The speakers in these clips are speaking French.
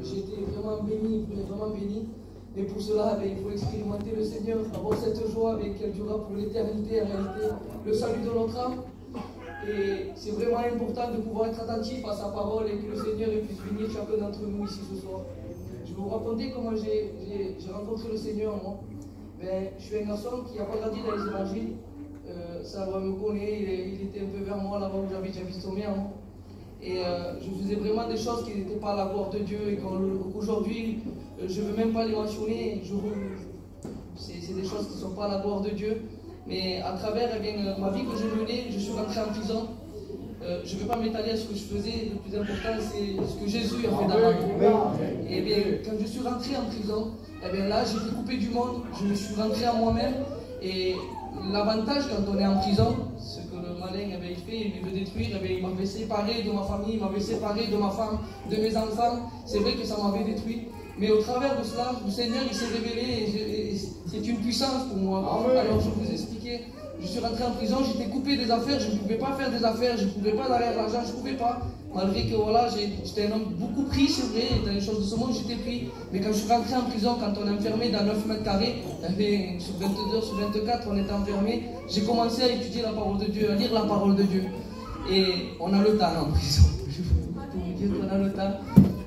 J'ai été vraiment béni, vraiment béni. Et pour cela, il faut expérimenter le Seigneur, avoir cette joie qu'elle durera pour l'éternité, en réalité, le salut de notre âme. Et c'est vraiment important de pouvoir être attentif à sa parole et que le Seigneur puisse venir chacun d'entre nous ici ce soir. Je vais vous raconter comment j'ai rencontré le Seigneur, moi. Je suis un garçon qui n'a pas grandi dans les évangiles. Ça me connaît, il était un peu vers moi là-bas où j'habite au Mien. Et je faisais vraiment des choses qui n'étaient pas à la gloire de Dieu et qu'aujourd'hui, je ne veux même pas les mentionner. C'est des choses qui ne sont pas à la gloire de Dieu. Mais à travers ma vie que je menais, je suis rentré en prison. Je ne vais pas m'étaler à ce que je faisais. Le plus important, c'est ce que Jésus a fait dans ma vie. Et bien, quand je suis rentré en prison, là, j'ai été coupé du monde. Je me suis rentré à moi-même. Et l'avantage quand on est en prison, ce que le malin il fait, il veut détruire, il m'avait séparé de ma famille, il m'avait séparé de ma femme, de mes enfants. C'est vrai que ça m'avait détruit. Mais au travers de cela, le Seigneur il s'est révélé et c'est une puissance pour moi. Alors je vous expliquais, je suis rentré en prison, j'étais coupé des affaires, je ne pouvais pas faire des affaires, je ne pouvais pas aller à l'argent, je ne pouvais pas. Malgré que voilà, j'étais un homme beaucoup pris, c'est vrai, dans les choses de ce monde j'étais pris. Mais quand je suis rentré en prison, quand on est enfermé dans 9 mètres carrés, sur 22 heures, sur 24, on était enfermé, j'ai commencé à étudier la parole de Dieu, à lire la parole de Dieu. Et on a le temps en prison, je peux vous dire qu'on a le temps.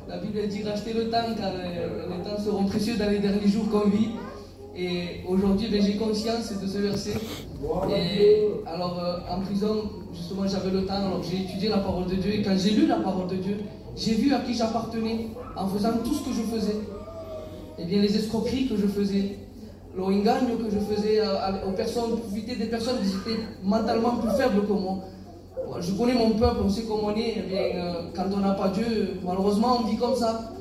La Bible dit racheter le temps car les temps seront précieux dans les derniers jours qu'on vit. Et aujourd'hui, j'ai conscience de ce verset. Et alors, en prison, justement, j'avais le temps, alors j'ai étudié la parole de Dieu. Et quand j'ai lu la parole de Dieu, j'ai vu à qui j'appartenais en faisant tout ce que je faisais. Et bien, les escroqueries que je faisais, l'engagne que je faisais aux personnes, profiter des personnes qui étaient mentalement plus faibles que moi. Je connais mon peuple, on sait comment on est. Eh bien, quand on n'a pas Dieu, malheureusement, on vit comme ça.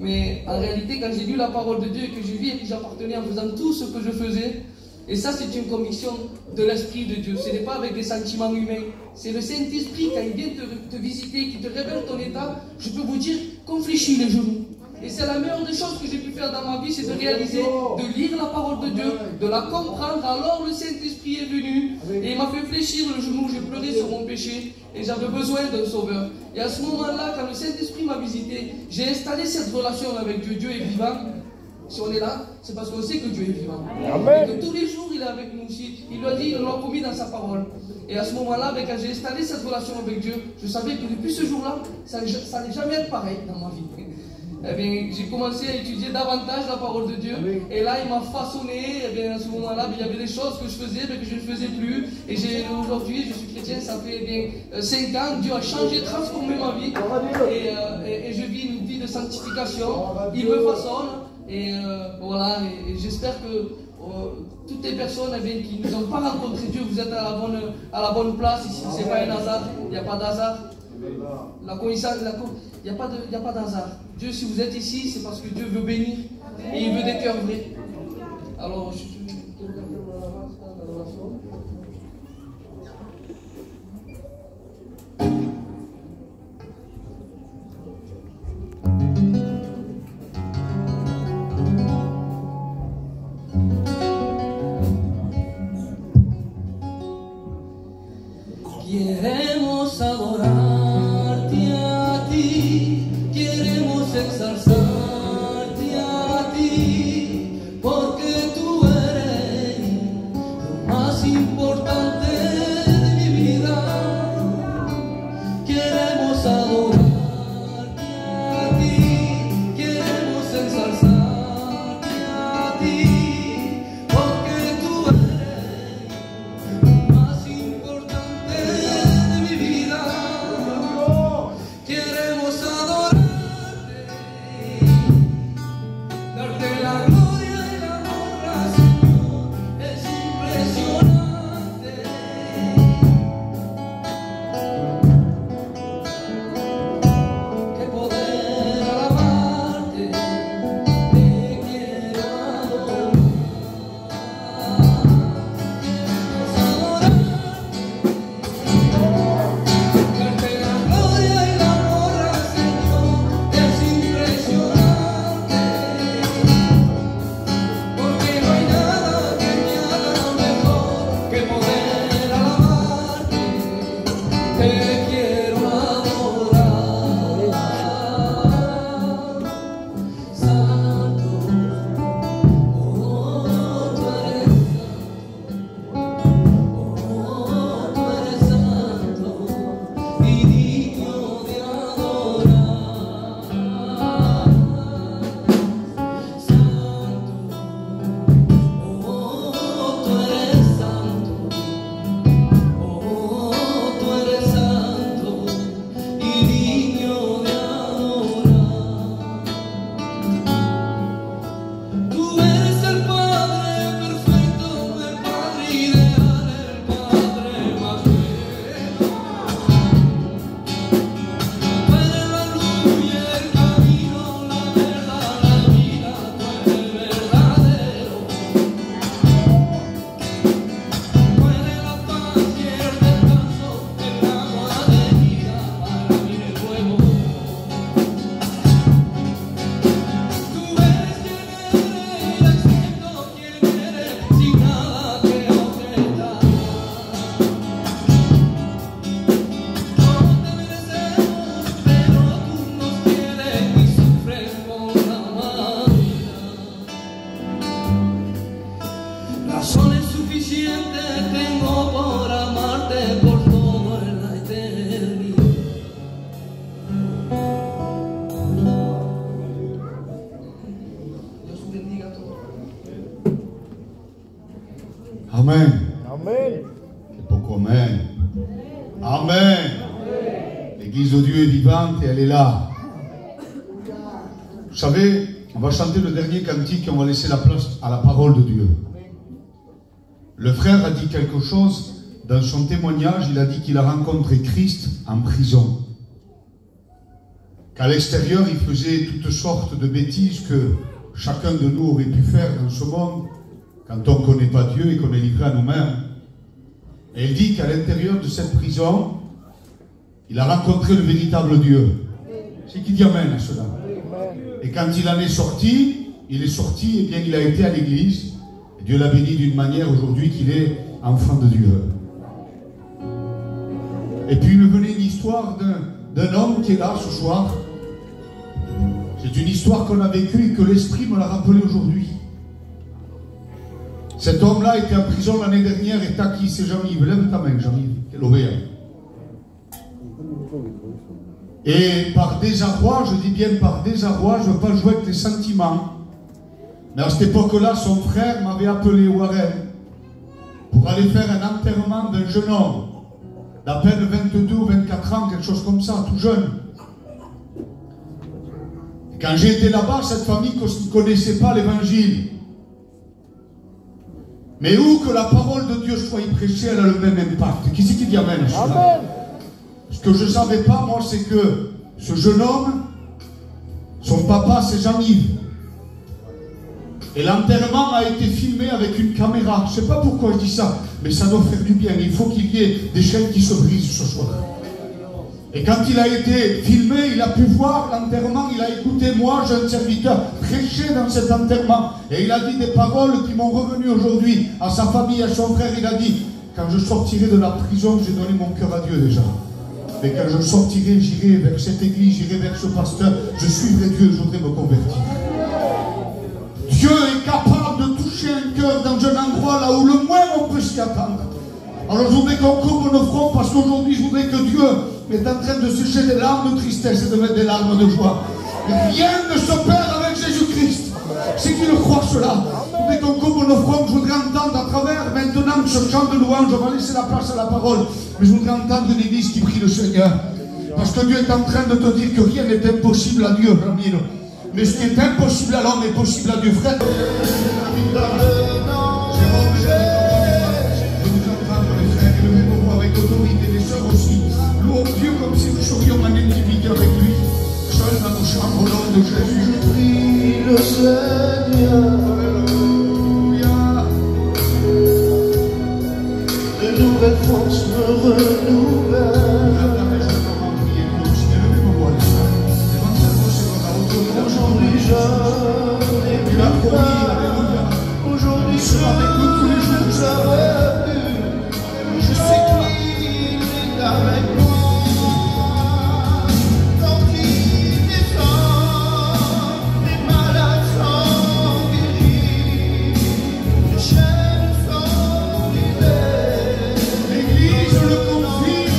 Mais en réalité, quand j'ai lu la parole de Dieu et que je vis et que j'appartenais en faisant tout ce que je faisais, et ça, c'est une conviction de l'Esprit de Dieu. Ce n'est pas avec des sentiments humains. C'est le Saint-Esprit, quand il vient te visiter, qui te révèle ton état, je peux vous dire qu'on fléchit les genoux. Et c'est la meilleure des choses que j'ai pu faire dans ma vie, c'est de réaliser, de lire la parole de Dieu, de la comprendre. Alors le Saint-Esprit est venu et il m'a fait fléchir le genou, j'ai pleuré sur mon péché et j'avais besoin d'un sauveur. Et à ce moment-là, quand le Saint-Esprit m'a visité, j'ai installé cette relation avec Dieu. Dieu est vivant. Si on est là, c'est parce qu'on sait que Dieu est vivant. Et que tous les jours, il est avec nous aussi. Il l'a dit, il l'a promis dans sa parole. Et à ce moment-là, quand j'ai installé cette relation avec Dieu, je savais que depuis ce jour-là, ça n'allait jamais être pareil dans ma vie. Eh bien, j'ai commencé à étudier davantage la parole de Dieu. Et là, il m'a façonné. Eh bien, à ce moment-là, il y avait des choses que je faisais, mais que je ne faisais plus. Et aujourd'hui, je suis chrétien, ça fait 5 ans. Dieu a changé, transformé ma vie. Et je vis une vie de sanctification. Il me façonne. Et voilà, et j'espère que toutes les personnes qui ne nous ont pas rencontré Dieu, vous êtes à la bonne place ici. Ce n'est pas un hasard, il n'y a pas d'hasard. La connaissance, il n'y a pas d'hasard. Dieu, si vous êtes ici, c'est parce que Dieu veut bénir et il veut des cœurs vrais. Alors, je suis quelqu'un qui va l'avance dans la relation. Queremos adorarte a ti, queremos exaltarte a ti, porque tú eres Amen. Amen. C'est pourquoi Amen. Amen. L'Église de Dieu est vivante et elle est là. Vous savez, on va chanter le dernier cantique et on va laisser la place à la parole de Dieu. Le frère a dit quelque chose dans son témoignage. Il a dit qu'il a rencontré Christ en prison. Qu'à l'extérieur, il faisait toutes sortes de bêtises que chacun de nous aurait pu faire dans ce monde quand on ne connaît pas Dieu et qu'on est livré à nous-mêmes. Et il dit qu'à l'intérieur de cette prison, il a rencontré le véritable Dieu. C'est qui dit Amen à cela. Et quand il en est sorti, et bien il a été à l'église. Et Dieu l'a béni d'une manière aujourd'hui qu'il est enfant de Dieu. Et puis il me venait une histoire d'un homme qui est là ce soir. C'est une histoire qu'on a vécue et que l'Esprit me l'a rappelé aujourd'hui. Cet homme-là était en prison l'année dernière et t'as qui? C'est Jean-Yves. Lève ta main, Jean-Yves. Quel obéant. Et par désarroi, je dis bien par désarroi, je ne veux pas jouer avec les sentiments. Mais à cette époque-là, son frère m'avait appelé Warren pour aller faire un enterrement d'un jeune homme d'à peine 22 ou 24 ans, quelque chose comme ça, tout jeune. Et quand j'ai été là-bas, cette famille ne connaissait pas l'évangile. Mais où que la parole de Dieu soit prêchée, elle a le même impact. Qui c'est qui dit Amen? Amen. Ce que je ne savais pas, moi, c'est que ce jeune homme, son papa, c'est Jean-Yves. Et l'enterrement a été filmé avec une caméra. Je ne sais pas pourquoi je dis ça, mais ça doit faire du bien. Il faut qu'il y ait des chaînes qui se brisent ce soir. Et quand il a été filmé, il a pu voir l'enterrement, il a écouté moi, jeune serviteur, prêcher dans cet enterrement. Et il a dit des paroles qui m'ont revenu aujourd'hui à sa famille, à son frère. Il a dit, quand je sortirai de la prison, j'ai donné mon cœur à Dieu déjà. Mais quand je sortirai, j'irai vers cette église, j'irai vers ce pasteur, je suivrai Dieu, je voudrais me convertir. Dieu est capable de toucher un cœur dans un endroit là où le moins on peut s'y attendre. Alors je voudrais qu'on couvre nos fronts parce qu'aujourd'hui je voudrais que Dieu est en train de sécher des larmes de tristesse et de mettre des larmes de joie. Rien ne se perd avec Jésus-Christ. C'est qui le croit cela. Je voudrais qu'on couvre nos fronts. Je voudrais entendre à travers maintenant ce chant de louange. On va laisser la place à la parole. Mais je voudrais entendre une église qui prie le Seigneur. Parce que Dieu est en train de te dire que rien n'est impossible à Dieu, Ramiro. Mais ce qui est impossible à l'homme est possible à Dieu, frère. Je vous entendre, les frères, élevez-vous avec autorité, les sœurs aussi. Louons Dieu comme si nous serions en intimité avec lui. Seul dans nos chambres, au nom de Jésus. Je prie le Seigneur. Alléluia. De nouvelles forces me renouvellent. Aujourd'hui je n'ai plus peur. Aujourd'hui je n'aurais plus. Je sais qu'il est avec moi. Quand il descend, les malades sont guéris, les chaînes sont brisées. L'Église le confirme.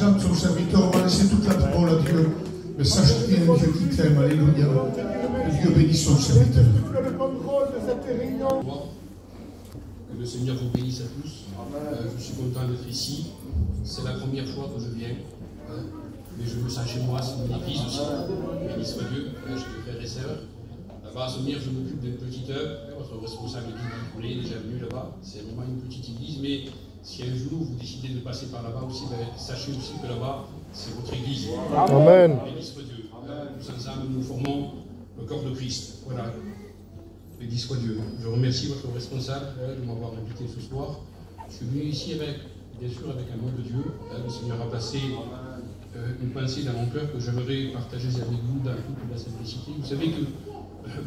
Jean, son serviteur, on va laisser toute la parole à Dieu. Mais sache qu'il y a un Dieu qui t'aime, alléluia. Que Dieu bénisse son serviteur. Que le Seigneur vous bénisse à tous. Je suis content d'être ici. C'est la première fois que je viens. Mais je me sens chez moi, c'est mon église aussi. Béni soit Dieu, j'ai des frères et sœurs. Là-bas à Saumur, je m'occupe d'une petite œuvre. Votre responsable Guy est déjà venu là-bas. C'est vraiment une petite église, mais si un jour vous décidez de passer par là-bas aussi, sachez aussi que là-bas, c'est votre église. Amen. Béni soit Dieu. Nous ensemble, nous formons le corps de Christ. Voilà. Béni soit Dieu. Je remercie votre responsable de m'avoir invité ce soir. Je suis venu ici avec, bien sûr, avec un mot de Dieu. Le Seigneur a placé une pensée dans mon cœur que j'aimerais partager avec vous dans toute la simplicité. Vous savez que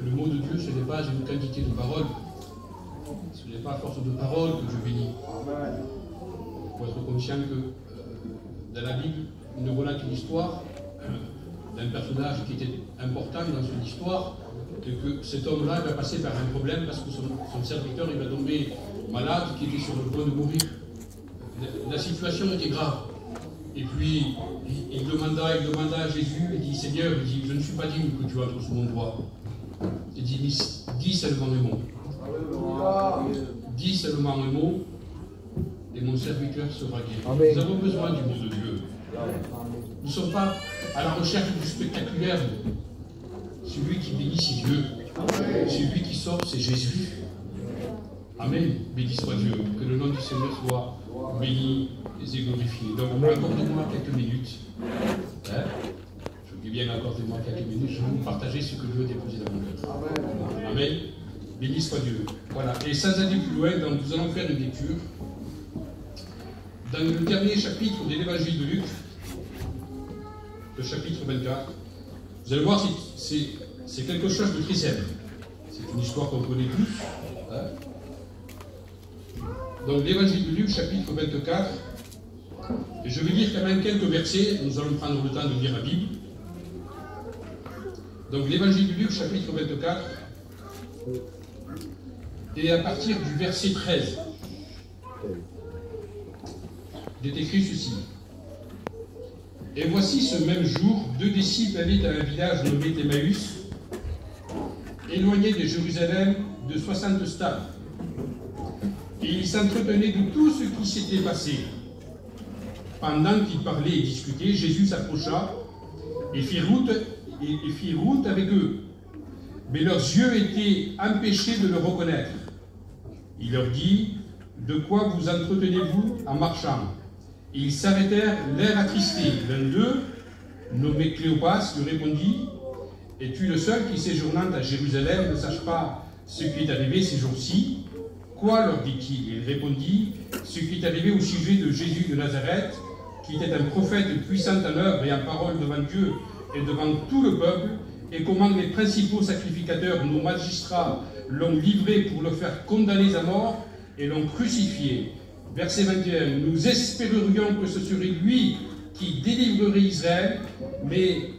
le mot de Dieu, ce n'est pas une quantité de paroles. Ce n'est pas à force de paroles que je bénis. Il faut être conscient que dans la Bible, il nous relate une histoire d'un personnage qui était important dans son histoire, et que cet homme-là va passer par un problème parce que son serviteur il va tomber malade, qui était sur le point de mourir. La situation était grave. Et puis, il demanda à Jésus, il dit, Seigneur, il dit, je ne suis pas digne que tu entres sous mon toit. Il dit, dis seulement un mot. Dis seulement un mot, et mon serviteur sera guéri. Nous avons besoin du mot de Dieu. Nous ne sommes pas à la recherche du spectaculaire. Celui qui bénit, c'est Dieu. Celui qui sauve, c'est Jésus. Amen. Béni soit Dieu. Que le nom du Seigneur soit béni et glorifié. Donc, accordez-moi quelques minutes. Je dis bien, accordez-moi quelques minutes. Je vais vous partager ce que Dieu a déposé dans mon cœur. Amen. Béni soit Dieu. Voilà. Et sans aller plus loin, donc, nous allons faire une lecture. Dans le dernier chapitre de l'évangile de Luc, le chapitre 24, vous allez voir, c'est quelque chose de très simple. C'est une histoire qu'on connaît tous. Donc l'évangile de Luc, chapitre 24, et je vais lire quand même quelques versets, nous allons prendre le temps de lire la Bible. Donc l'évangile de Luc, chapitre 24, et à partir du verset 13, il est écrit ceci. Et voici ce même jour, 2 disciples allaient à un village nommé Emmaüs, éloigné de Jérusalem de 60 stades. Et ils s'entretenaient de tout ce qui s'était passé. Pendant qu'ils parlaient et discutaient, Jésus s'approcha et fit route avec eux. Mais leurs yeux étaient empêchés de le reconnaître. Il leur dit, « De quoi vous entretenez-vous en marchant ?» Et ils s'arrêtèrent, l'air attristé. L'un d'eux, nommé Cléopas, lui répondit, « Es-tu le seul qui, séjournant à Jérusalem, ne sache pas ce qui est arrivé ces jours-ci » Quoi, leur dit-il? Il répondit, ce qui est arrivé au sujet de Jésus de Nazareth, qui était un prophète puissant en œuvre et en parole devant Dieu et devant tout le peuple, et comment les principaux sacrificateurs, nos magistrats, l'ont livré pour le faire condamner à mort et l'ont crucifié. Verset 21, nous espérerions que ce serait lui qui délivrerait Israël, mais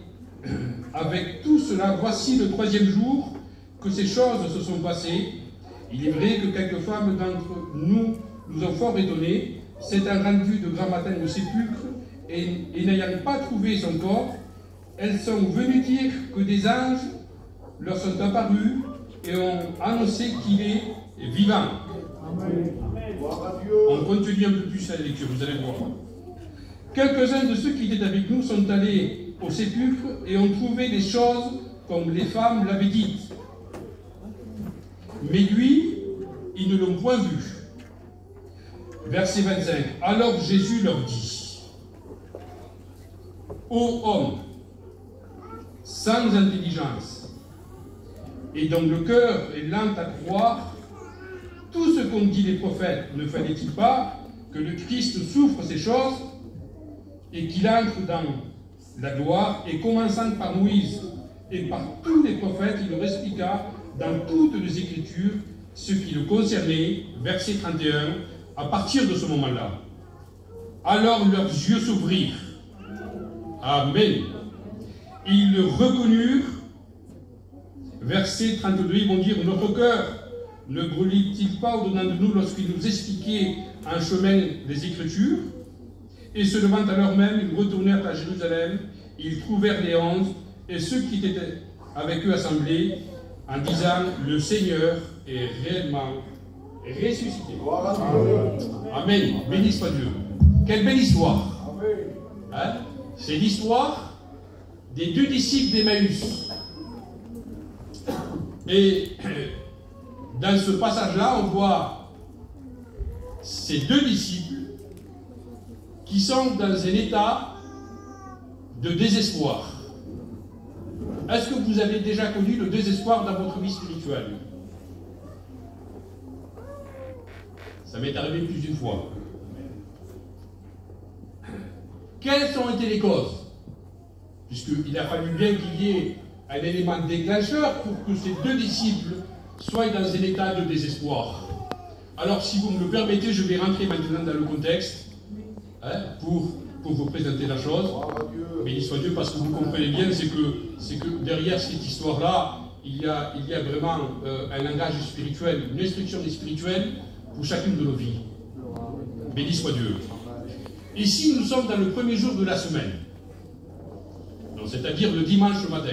avec tout cela, voici le 3e jour que ces choses se sont passées. Il est vrai que quelques femmes d'entre nous ont fort étonnés, s'étant rendues de grand matin au sépulcre et n'ayant pas trouvé son corps, elles sont venues dire que des anges leur sont apparus et ont annoncé qu'il est vivant. Amen. On continue un peu plus la lecture, vous allez voir. Quelques-uns de ceux qui étaient avec nous sont allés au sépulcre et ont trouvé des choses comme les femmes l'avaient dites. Mais lui, ils ne l'ont point vu. Verset 25. Alors Jésus leur dit, ô homme, sans intelligence, et dont le cœur est lent à croire, tout ce qu'ont dit les prophètes, ne fallait-il pas que le Christ souffre ces choses et qu'il entre dans la gloire? Et commençant par Moïse et par tous les prophètes, il leur expliqua dans toutes les Écritures ce qui le concernait, verset 31, à partir de ce moment-là. Alors leurs yeux s'ouvrirent. Amen. Ils le reconnurent. Verset 32, ils vont dire, notre cœur ne brûle-t-il pas au-dedans de nous lorsqu'il nous expliquait en chemin les Écritures? Et se levant à l'heure même, ils retournèrent à Jérusalem. Ils trouvèrent les 11 et ceux qui étaient avec eux assemblés en disant « Le Seigneur est réellement ressuscité. » Amen. Béni soit Dieu. Quelle belle histoire. Hein? C'est l'histoire des 2 disciples d'Emmaüs. Et dans ce passage-là, on voit ces 2 disciples qui sont dans un état de désespoir. Est-ce que vous avez déjà connu le désespoir dans votre vie spirituelle? Ça m'est arrivé plus d'une fois. Quelles ont été les causes? Puisqu'il a fallu bien qu'il y ait un élément déclencheur pour que ces 2 disciples soient dans un état de désespoir. Alors, si vous me le permettez, je vais rentrer maintenant dans le contexte pour vous présenter la chose. Béni soit Dieu, parce que vous comprenez bien, c'est que derrière cette histoire-là, il y a vraiment un langage spirituel, une instruction spirituelle pour chacune de nos vies. Béni soit Dieu. Ici, nous sommes dans le premier jour de la semaine, c'est-à-dire le dimanche matin.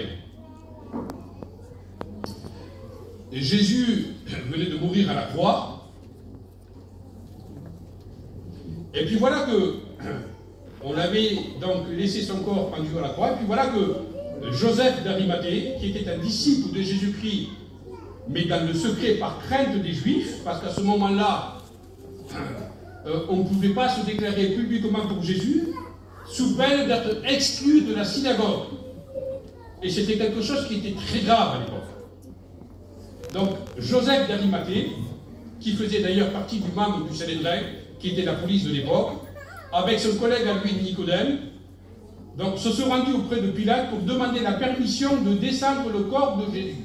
Et Jésus venait de mourir à la croix. Et puis voilà que on avait donc laissé son corps pendu à la croix. Et puis voilà que Joseph d'Arimathée, qui était un disciple de Jésus-Christ, mais dans le secret par crainte des Juifs, parce qu'à ce moment-là, on ne pouvait pas se déclarer publiquement pour Jésus, sous peine d'être exclu de la synagogue. Et c'était quelque chose qui était très grave à l'époque. Donc, Joseph d'Arimathée, qui faisait d'ailleurs partie du membre du Sanhédrin, qui était la police de l'époque, avec son collègue à lui, Nicodème, donc se sont rendus auprès de Pilate pour demander la permission de descendre le corps de Jésus,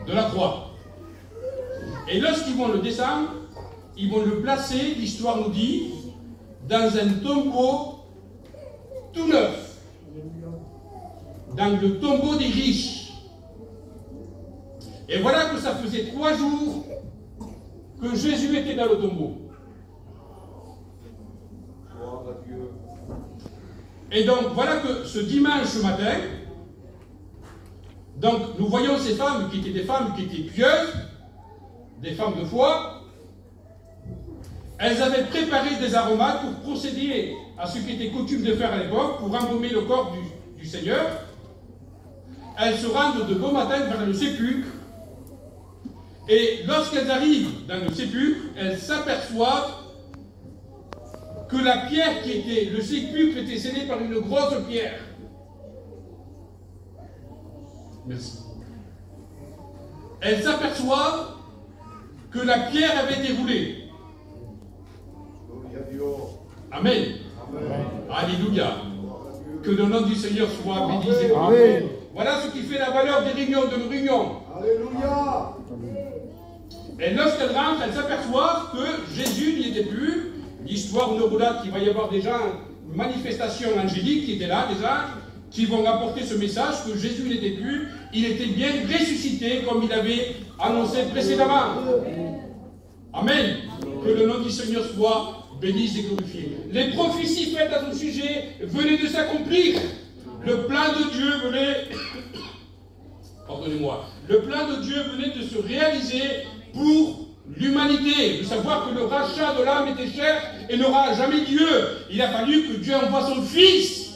de la croix. Et lorsqu'ils vont le descendre, ils vont le placer, l'histoire nous dit, dans un tombeau tout neuf, dans le tombeau des riches. Et voilà que ça faisait 3 jours que Jésus était dans le tombeau. Et donc, voilà que ce dimanche matin, donc nous voyons ces femmes qui étaient des femmes qui étaient pieuses, des femmes de foi. Elles avaient préparé des aromates pour procéder à ce qui était coutume de faire à l'époque, pour embaumer le corps du Seigneur. Elles se rendent de bon matin vers le sépulcre. Et lorsqu'elles arrivent dans le sépulcre, elles s'aperçoivent que la pierre qui était, le sépulcre était scellé par une grosse pierre. Merci. Elles s'aperçoivent que la pierre avait été roulée. Amen. Amen. Alléluia. Que le nom du Seigneur soit béni et glorifié. Voilà ce qui fait la valeur des réunions, de nos réunions. Alléluia. Et lorsqu'elles rentrent, elles s'aperçoivent que Jésus n'y était plus. L'histoire nous relate qu'il va y avoir déjà une manifestation angélique qui était là, des anges, qui vont rapporter ce message que Jésus n'était plus, il était bien ressuscité comme il avait annoncé précédemment. Amen. Que le nom du Seigneur soit béni et glorifié. Les prophéties faites à son sujet venaient de s'accomplir. Le plan de Dieu venait, pardonnez-moi, le plan de Dieu venait de se réaliser pour l'humanité, de savoir que le rachat de l'âme était cher et n'aura jamais lieu. Il a fallu que Dieu envoie son Fils,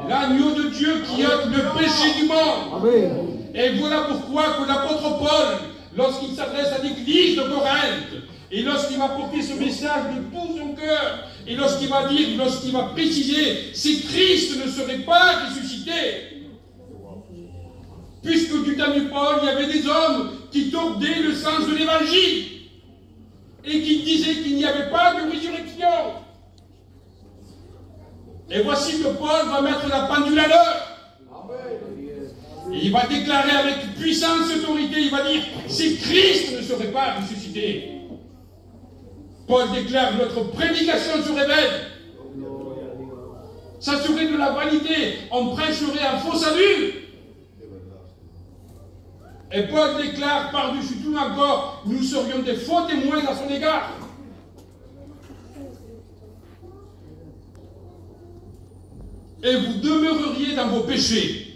l'agneau de Dieu qui ôte le péché du monde. Amen. Et voilà pourquoi que l'apôtre Paul, lorsqu'il s'adresse à l'église de Corinthe, et lorsqu'il va porter ce message de tout son cœur, et lorsqu'il va dire, lorsqu'il va préciser, si Christ ne serait pas ressuscité, puisque du temps de Paul, il y avait des hommes qui tordaient le sens de l'évangile, et qui disaient qu'il n'y avait pas de résurrection. Et voici que Paul va mettre la pendule à l'heure. Et il va déclarer avec puissance et autorité, il va dire, si Christ ne serait pas ressuscité. Paul déclare, notre prédication serait vaine. Ça serait de la vanité. On prêcherait un faux salut. Et Paul déclare par-dessus tout encore, nous serions des faux témoins à son égard. et vous demeureriez dans vos péchés.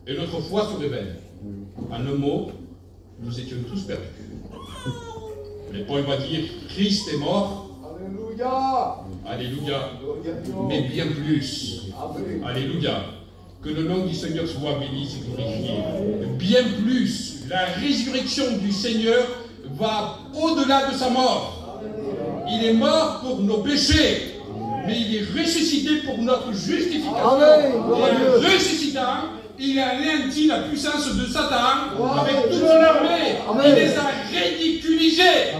Et notre foi se révèle. En un mot, nous étions tous perdus. Mais Paul va dire, Christ est mort. Alléluia. Alléluia. Gloire à Dieu. Mais bien plus. Amen. Alléluia. Que le nom du Seigneur soit béni et glorifié. Bien plus, la résurrection du Seigneur va au-delà de sa mort. Il est mort pour nos péchés, mais il est ressuscité pour notre justification. Amen. Et en ressuscitant, il a anéanti la puissance de Satan avec toute son armée. Amen. Il les a ridiculisés.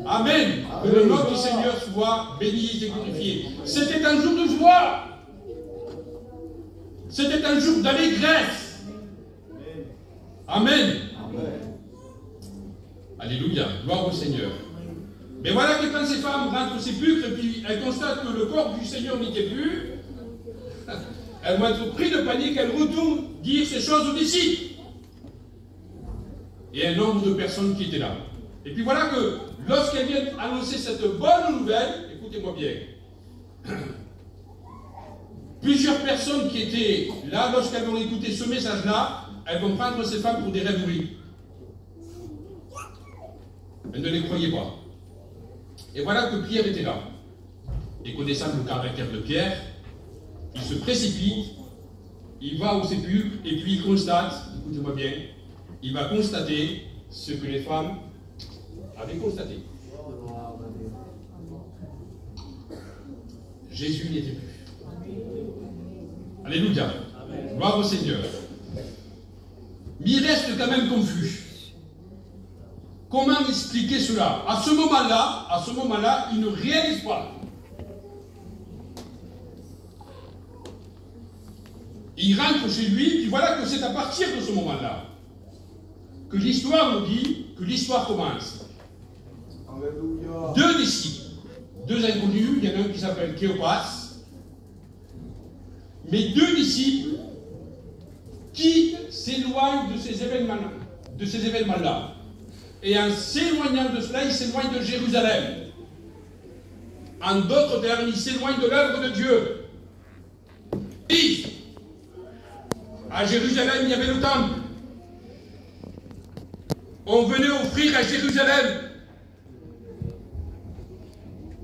Amen. Que le nom du Seigneur soit béni et glorifié. C'était un jour de joie. C'était un jour d'allégresse. Amen. Alléluia. Gloire au Seigneur. Mais voilà que quand ces femmes rentrent au sépulcre et puis elles constatent que le corps du Seigneur n'y était plus, elles vont être prises de panique, elles retournent dire ces choses aux disciples. Et un nombre de personnes qui étaient là. Et puis voilà que lorsqu'elles viennent annoncer cette bonne nouvelle, écoutez-moi bien, plusieurs personnes qui étaient là, lorsqu'elles vont écouter ce message-là, elles vont prendre ces femmes pour des rêveries. Elles ne les croyaient pas. Et voilà que Pierre était là. Et connaissant le caractère de Pierre, il se précipite, il va au sépulcre, et puis il constate, écoutez-moi bien, il va constater ce que les femmes avaient constaté. Jésus n'était plus. Alléluia. Gloire au Seigneur. Mais il reste quand même confus. Comment expliquer cela? À ce moment-là, il ne réalise pas. Il rentre chez lui, puis voilà que c'est à partir de ce moment-là que l'histoire nous dit que l'histoire commence. Alléluia. Deux disciples, deux inconnus, il y en a un qui s'appelle Cléopas, mais deux disciples qui s'éloignent de ces événements-là. Et en s'éloignant de cela, ils s'éloignent de Jérusalem. En d'autres termes, ils s'éloignent de l'œuvre de Dieu. Et à Jérusalem, il y avait le temple. On venait offrir à Jérusalem.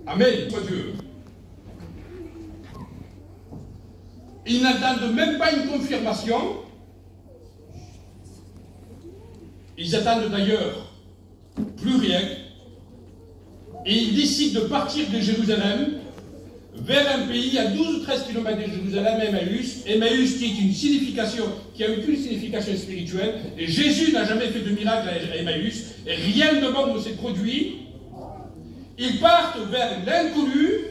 Amen, soit Dieu. Ils n'attendent même pas une confirmation. Ils attendent d'ailleurs plus rien. Et ils décident de partir de Jérusalem vers un pays à 12 ou 13 km de Jérusalem, Emmaüs. Emmaüs qui est une signification, qui a aucune signification spirituelle. Et Jésus n'a jamais fait de miracle à Emmaüs. Et rien de bon ne s'est produit. Ils partent vers l'inconnu,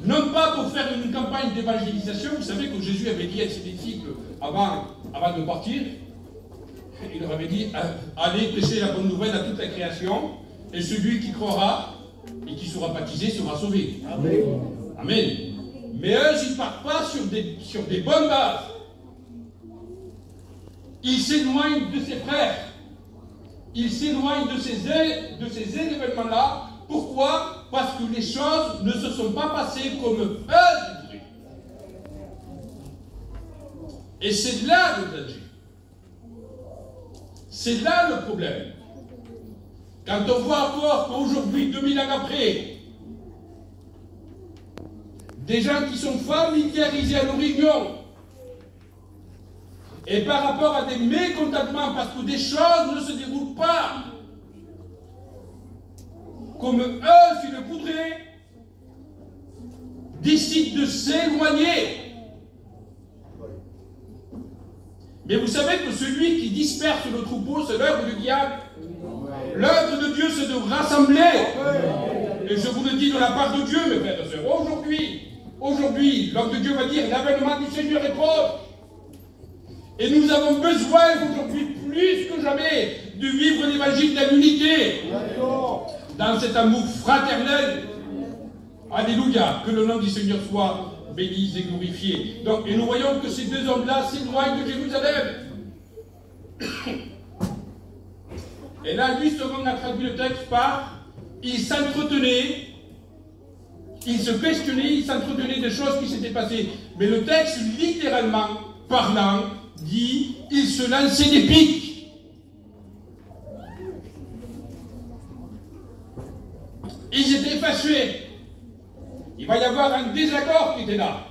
non pas pour faire une campagne d'évangélisation. Vous savez que Jésus avait dit à ses disciples avant de partir, il leur avait dit, allez prêcher la bonne nouvelle à toute la création, et celui qui croira et qui sera baptisé sera sauvé. Amen. Amen. Mais eux, ils ne partent pas sur des bonnes bases. Ils s'éloignent de ses frères. Ils s'éloignent de ces événements-là. Pourquoi? Parce que les choses ne se sont pas passées comme eux voulaient. Et c'est là le danger. C'est là le problème. Quand on voit encore qu'aujourd'hui, 2000 ans après, des gens qui sont familiarisés à nos réunions, et par rapport à des mécontentements, parce que des choses ne se déroulent pas comme eux, s'ils le voudraient, décident de s'éloigner. Mais vous savez que celui qui disperse le troupeau, c'est l'œuvre du diable. L'œuvre de Dieu, c'est de rassembler. Et je vous le dis de la part de Dieu, mes frères et sœurs. Aujourd'hui, l'homme de Dieu va dire, l'avènement du Seigneur est proche. Et nous avons besoin aujourd'hui, plus que jamais, de vivre l'évangile de l'unité. Dans cet amour fraternel. Alléluia. Que le nom du Seigneur soit béni et glorifié. Donc, et nous voyons que ces deux hommes-là s'éloignent de Jérusalem. Et là, lui, selon a traduit le texte par « ils s'entretenaient Ils se questionnaient, ils s'entretenaient des choses qui s'étaient passées. Mais le texte, littéralement parlant, dit ils se lançaient des piques. Ils étaient fâchés. Il va y avoir un désaccord qui était là.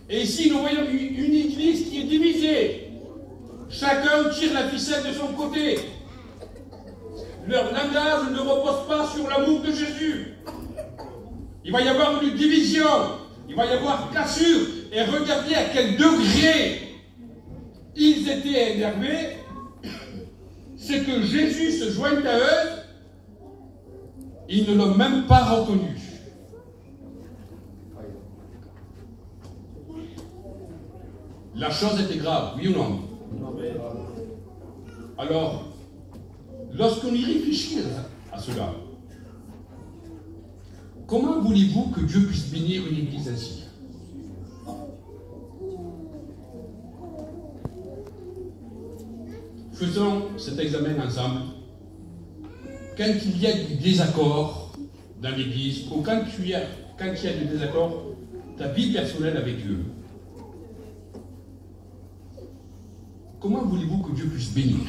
Et ici, nous voyons une église qui est divisée. Chacun tire la ficelle de son côté. Leur langage ne repose pas sur l'amour de Jésus. Il va y avoir une division. Il va y avoir cassure. Et regardez à quel degré ils étaient énervés. C'est que Jésus se joigne à eux. Ils ne l'ont même pas reconnu. La chose était grave, oui ou non? Alors, lorsqu'on y réfléchit à cela, comment voulez-vous que Dieu puisse bénir une église ainsi? Faisons cet examen ensemble. Quand il y a du désaccord dans l'église, ou quand il y a du désaccord, ta vie personnelle avec Dieu, comment voulez-vous que Dieu puisse bénir?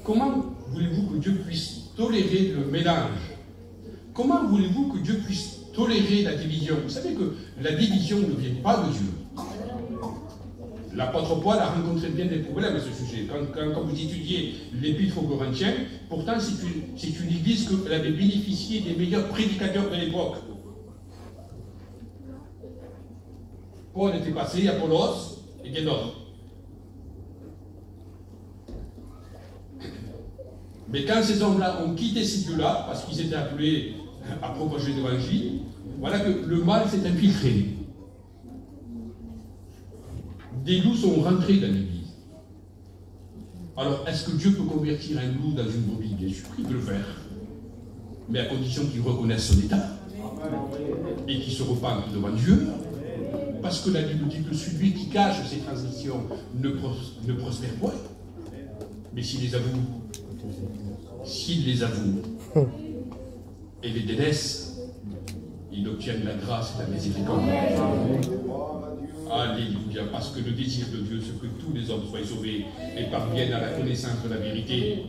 Comment voulez-vous que Dieu puisse tolérer le mélange? Comment voulez-vous que Dieu puisse tolérer la division? Vous savez que la division ne vient pas de Dieu. L'apôtre Paul a rencontré bien des problèmes à ce sujet. Quand vous étudiez l'épître aux Corinthiens, pourtant c'est une église qui avait bénéficié des meilleurs prédicateurs de l'époque. Paul était passé, Apollos et bien d'autres. Mais quand ces hommes-là ont quitté ces lieux-là, parce qu'ils étaient appelés à propager l'évangile, voilà que le mal s'est infiltré. Des loups sont rentrés dans l'église. Alors, est-ce que Dieu peut convertir un loup dans une brebis? Bien sûr, il peut le faire. Mais à condition qu'il reconnaisse son état et qu'il se repente devant Dieu. Parce que la Bible dit que celui qui cache ses transgressions ne prospère point. Mais s'il les avoue, et les délaisse, il obtient la grâce et la miséricorde. Alléluia, parce que le désir de Dieu, c'est que tous les hommes soient sauvés et parviennent à la connaissance de la vérité.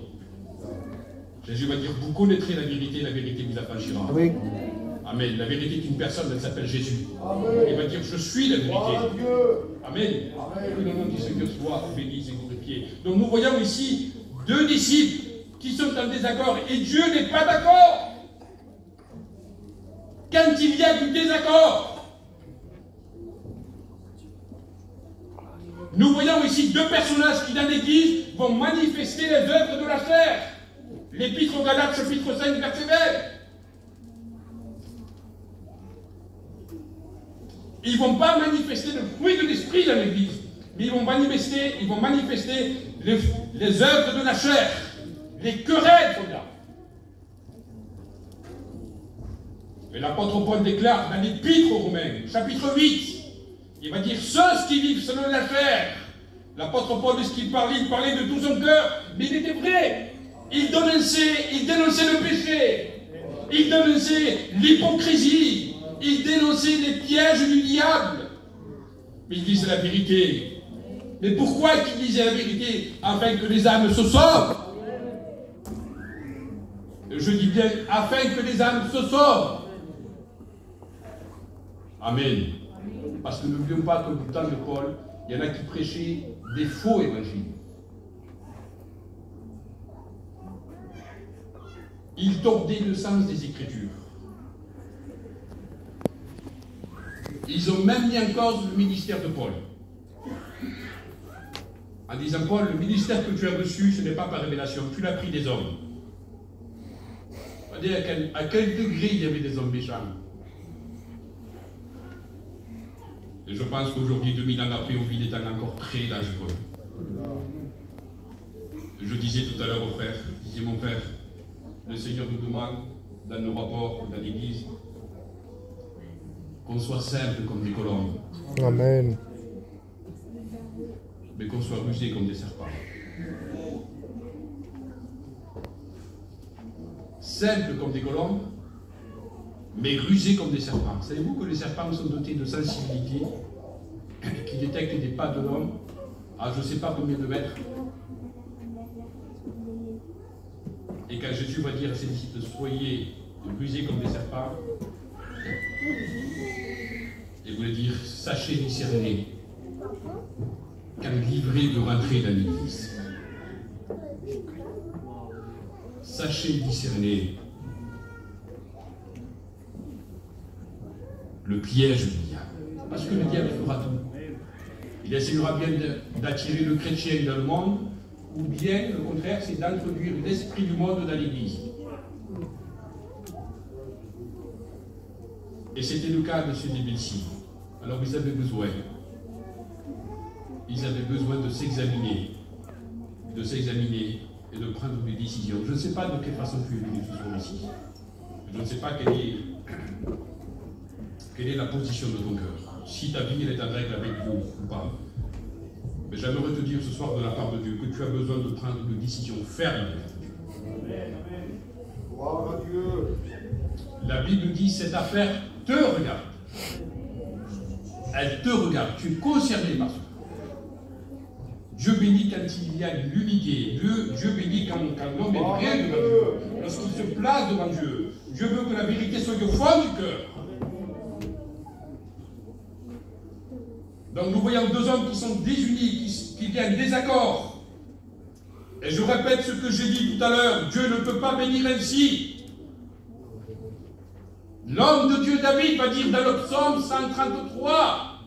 Jésus va dire, vous connaîtrez la vérité vous affranchira. Oui. Amen. La vérité est une personne, elle s'appelle Jésus. Amen. Il va dire, je suis la vérité. Amen. Amen. Que le nom du Seigneur soit béni et glorifié. Donc nous voyons ici deux disciples qui sont en désaccord et Dieu n'est pas d'accord. Quand il y a du désaccord, nous voyons ici deux personnages qui dans l'église vont manifester les œuvres de la chair. L'Épître aux Galates, chapitre 5, verset 20. Ils ne vont pas manifester le fruit de l'esprit dans l'église, mais ils vont manifester les œuvres de la chair. Les querelles sont là. Et l'apôtre Paul déclare dans l'Épître aux Romains, chapitre 8, il va dire ceux qui vivent selon la chair. L'apôtre Paul, de ce qu'il parlait, il parlait de tout son cœur, mais il était vrai. Il dénonçait le péché, il dénonçait l'hypocrisie, il dénonçait les pièges du diable. Mais il disait la vérité. Mais pourquoi il disait la vérité? Afin que les âmes se sauvent. Je dis bien, afin que les âmes se sauvent. Amen. Parce que n'oublions pas que du temps de Paul, il y en a qui prêchaient des faux évangiles. Ils tordaient le sens des Écritures. Ils ont même mis en cause le ministère de Paul. En disant, Paul, le ministère que tu as reçu, ce n'est pas par révélation, tu l'as pris des hommes. On va dire à quel degré il y avait des hommes méchants. Et je pense qu'aujourd'hui, 2000 ans après, on vit des temps encore très dangereux. Je disais tout à l'heure au frère, je disais mon frère, le Seigneur nous demande, dans nos rapports, dans l'Église, qu'on soit simple comme des colombes. Amen. Mais qu'on soit rusé comme des serpents. Simple comme des colombes, mais rusés comme des serpents. Savez-vous que les serpents sont dotés de sensibilité qui détectent des pas de l'homme à je ne sais pas combien de mètres? Et quand Jésus va dire à ses disciples, soyez rusés comme des serpents, il voulait dire, sachez discerner quand livré de rentrer dans l'église. Sachez discerner le piège du diable. Parce que le diable fera tout. Il essayera bien d'attirer le chrétien dans le monde, ou bien, le contraire, c'est d'introduire l'esprit du monde dans l'église. Et c'était le cas de ce début-ci. Alors ils avaient besoin de s'examiner et de prendre des décisions. Je ne sais pas de quelle façon tu es venu ce soir ici. Je ne sais pas quelle est la position de ton cœur. Si ta vie elle est en règle avec Dieu ou pas. Mais j'aimerais te dire ce soir de la part de Dieu que tu as besoin de prendre une décision ferme. Gloire à Dieu. La Bible dit cette affaire te regarde. Elle te regarde. Tu es concerné par ça. Dieu bénit quand il y a l'unité. Dieu bénit quand l'homme est vrai devant Dieu. Lorsqu'il se place devant Dieu. Dieu veut que la vérité soit au fond du cœur. Donc nous voyons deux hommes qui sont désunis, qui viennent désaccord. Et je répète ce que j'ai dit tout à l'heure, Dieu ne peut pas bénir ainsi. L'homme de Dieu David va dire dans le psaume 133,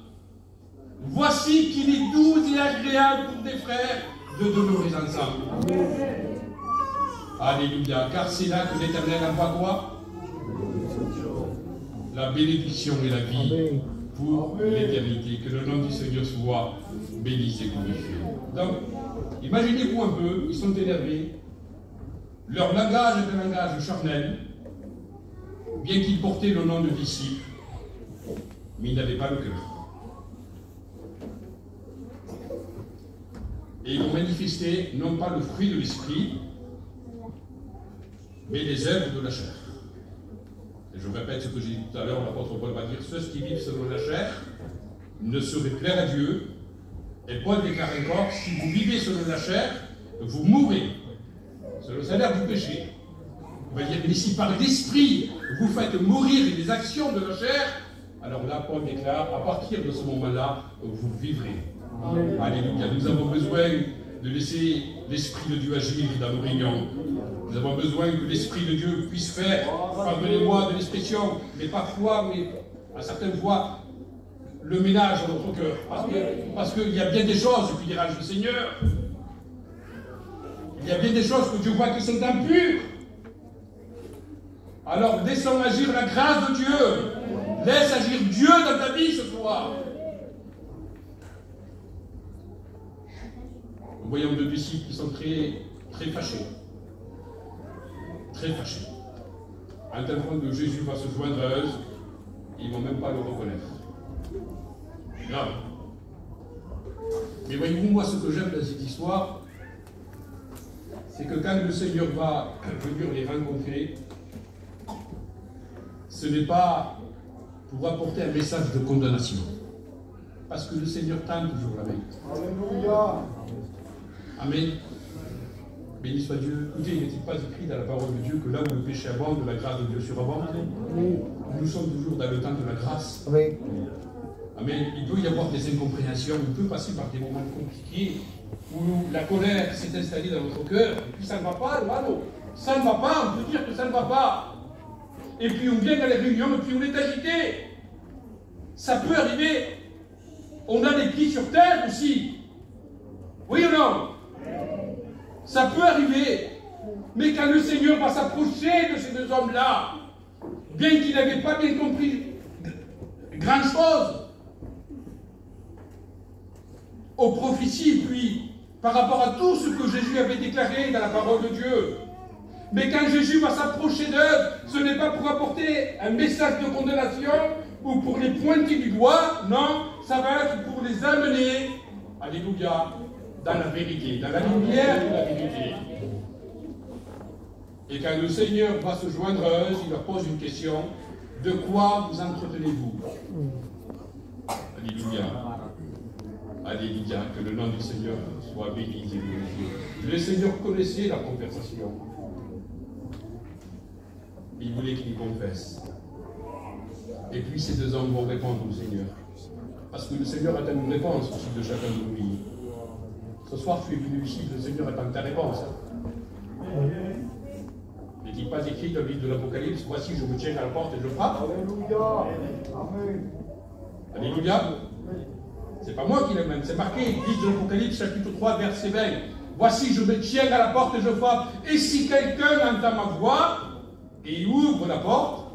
voici qu'il est doux et agréable pour des frères de demeurer ensemble. Alléluia, car c'est là que l'Éternel envoie quoi? La bénédiction et la vie pour l'éternité. Que le nom du Seigneur soit béni et glorifié. Donc, imaginez-vous un peu, ils sont énervés. Leur langage est un langage charnel, bien qu'ils portaient le nom de disciples, mais ils n'avaient pas le cœur. Et ils ont manifesté non pas le fruit de l'esprit, mais les œuvres de la chair. Et je répète ce que j'ai dit tout à l'heure, l'apôtre Paul va dire, ceux qui vivent selon la chair ne sauraient plaire à Dieu. Et Paul déclare encore, si vous vivez selon la chair, vous mourrez. C'est le salaire du péché. Il va dire, mais si par l'esprit vous faites mourir les actions de la chair, alors là, Paul déclare, à partir de ce moment-là, vous vivrez. Amen. Alléluia. Nous avons besoin de laisser l'Esprit de Dieu agir dans nos réunions. Nous avons besoin que l'Esprit de Dieu puisse faire, pardonnez-moi de l'expression, mais parfois, mais à certaines fois, le ménage dans notre cœur. Parce qu'il y a bien des choses qui dérangent le Seigneur. Il y a bien des choses que Dieu voit qui sont impures. Alors laissons agir la grâce de Dieu. Laisse agir Dieu dans ta vie ce soir. Nous voyons deux disciples qui sont très fâchés. Très fâchés. À tel point que Jésus va se joindre à eux, ils ne vont même pas le reconnaître. Grave. Mais voyez-vous, moi, ce que j'aime dans cette histoire, c'est que quand le Seigneur va venir les rencontrer, ce n'est pas pour apporter un message de condamnation. Parce que le Seigneur tente toujours la main. Alléluia. Amen. Béni soit Dieu. Écoutez, il n'est-il pas écrit dans la parole de Dieu que là où le péché abonde, la grâce de Dieu surabonde? Nous sommes toujours dans le temps de la grâce. Oui. Amen. Il peut y avoir des incompréhensions, on peut passer par des moments compliqués où la colère s'est installée dans notre cœur, et puis ça ne va pas, ça ne va pas, on peut dire que ça ne va pas. Et puis on vient dans les réunions, et puis on est agité. Ça peut arriver. On a les pieds sur terre aussi. Oui ou non? Ça peut arriver. Mais quand le Seigneur va s'approcher de ces deux hommes-là, bien qu'ils n'avaient pas bien compris grand chose aux prophéties, puis par rapport à tout ce que Jésus avait déclaré dans la parole de Dieu. Mais quand Jésus va s'approcher d'eux, ce n'est pas pour apporter un message de condamnation ou pour les pointer du doigt, non, ça va être pour les amener, alléluia, dans la vérité, dans la lumière de la vérité. Et quand le Seigneur va se joindre à eux, il leur pose une question, De quoi vous entretenez-vous? Alléluia. Alléluia. Que le nom du Seigneur soit béni et glorifié. Le Seigneur connaissait la conversation. Il voulait qu'il confesse. Et puis ces deux hommes vont répondre au Seigneur. Parce que le Seigneur attend une réponse aussi de chacun de nous. Ce soir, tu es venu ici, le Seigneur attend ta réponse. N'est-il pas écrit dans le livre de l'Apocalypse, voici, je me tiens à la porte et je frappe? Alléluia. Amen. Alléluia. C'est pas moi qui l'ai même, c'est marqué, livre de l'Apocalypse, chapitre 3, verset 20. Voici, je me tiens à la porte et je frappe. Et si quelqu'un entend ma voix et il ouvre la porte,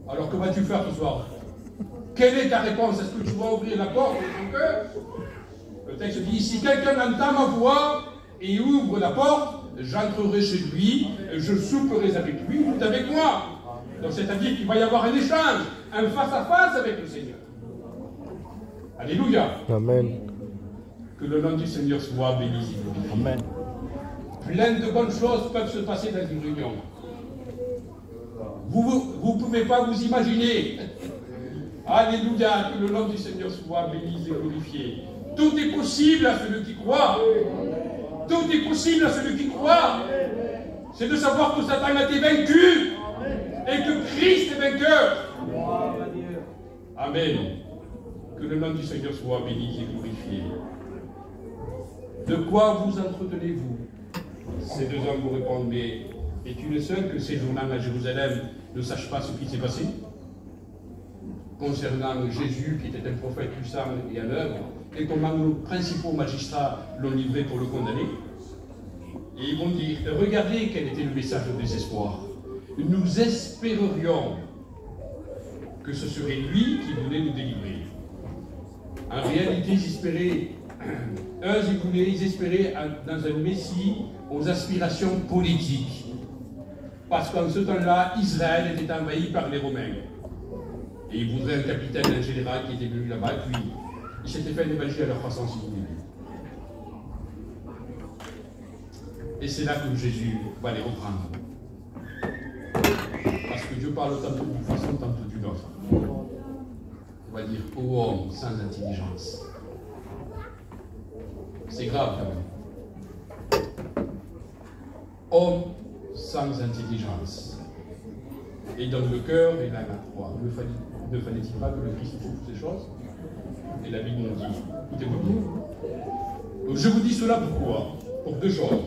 alors que vas-tu faire ce soir? Quelle est ta réponse? Est-ce que tu vas ouvrir la porte de ton cœur? Le texte dit, si quelqu'un entend ma voix et ouvre la porte, j'entrerai chez lui, je souperai avec lui, tout avec moi. Donc c'est-à-dire qu'il va y avoir un échange, un face-à-face avec le Seigneur. Alléluia. Amen. Que le nom du Seigneur soit béni et glorifié. Amen. Plein de bonnes choses peuvent se passer dans une réunion. Vous ne pouvez pas vous imaginer. Alléluia, que le nom du Seigneur soit béni et glorifié. Tout est possible à celui qui croit. Tout est possible à celui qui croit. C'est de savoir que Satan a été vaincu et que Christ est vainqueur. Amen. Que le nom du Seigneur soit béni et glorifié. De quoi vous entretenez-vous? Ces deux hommes vous répondent, mais es-tu le seul que séjournant à Jérusalem ne sache pas ce qui s'est passé concernant Jésus, qui était un prophète puissant et à l'œuvre, et comment nos principaux magistrats l'ont livré pour le condamner? Et ils vont dire, regardez quel était le message de désespoir. Nous espérerions que ce serait lui qui voulait nous délivrer. En réalité, ils espéraient dans un Messie aux aspirations politiques. Parce qu'en ce temps-là, Israël était envahi par les Romains. Et ils voudraient un capitaine, un général qui était venu là-bas, puis ils s'étaient fait un évangile à leur façon, si vous voulez. Et c'est là que Jésus va les reprendre. Parce que Dieu parle tantôt d'une façon, tantôt d'une autre. On va dire, ô homme sans intelligence. C'est grave quand même. Homme sans intelligence. Et dans le cœur, il en a trois. Ne fallait-il pas que le Christ souffre ces choses? Et la Bible nous dit, écoutez-moi bien. Donc je vous dis cela pourquoi? Pour deux choses.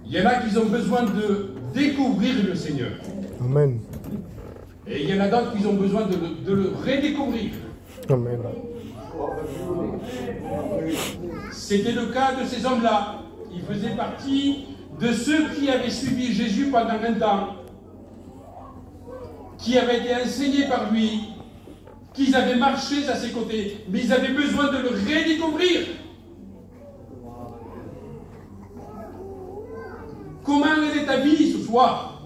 Il y en a qui ont besoin de découvrir le Seigneur. Amen. Et il y en a d'autres qui ont besoin de le redécouvrir. Amen. C'était le cas de ces hommes-là. Ils faisaient partie de ceux qui avaient suivi Jésus pendant un temps, qui avaient été enseignés par lui, qu'ils avaient marché à ses côtés, mais ils avaient besoin de le redécouvrir. Comment est ta vie ce soir?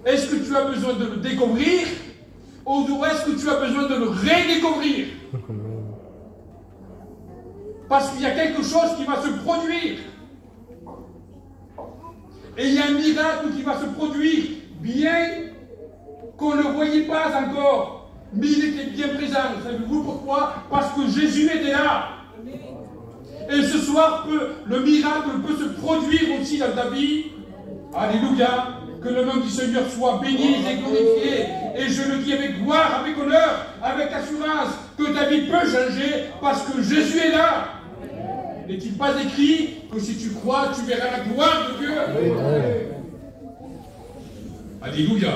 Est-ce que tu as besoin de le découvrir ou est-ce que tu as besoin de le redécouvrir? Parce qu'il y a quelque chose qui va se produire. Et il y a un miracle qui va se produire, bien qu'on ne le voyait pas encore. Mais il était bien présent. Savez-vous pourquoi? Parce que Jésus était là. Et ce soir, le miracle peut se produire aussi dans ta vie. Alléluia. Que le nom du Seigneur soit béni et glorifié. Et je le dis avec gloire, avec honneur, avec assurance, que ta vie peut changer parce que Jésus est là. N'est-il pas écrit que si tu crois, tu verras la gloire de Dieu? Alléluia.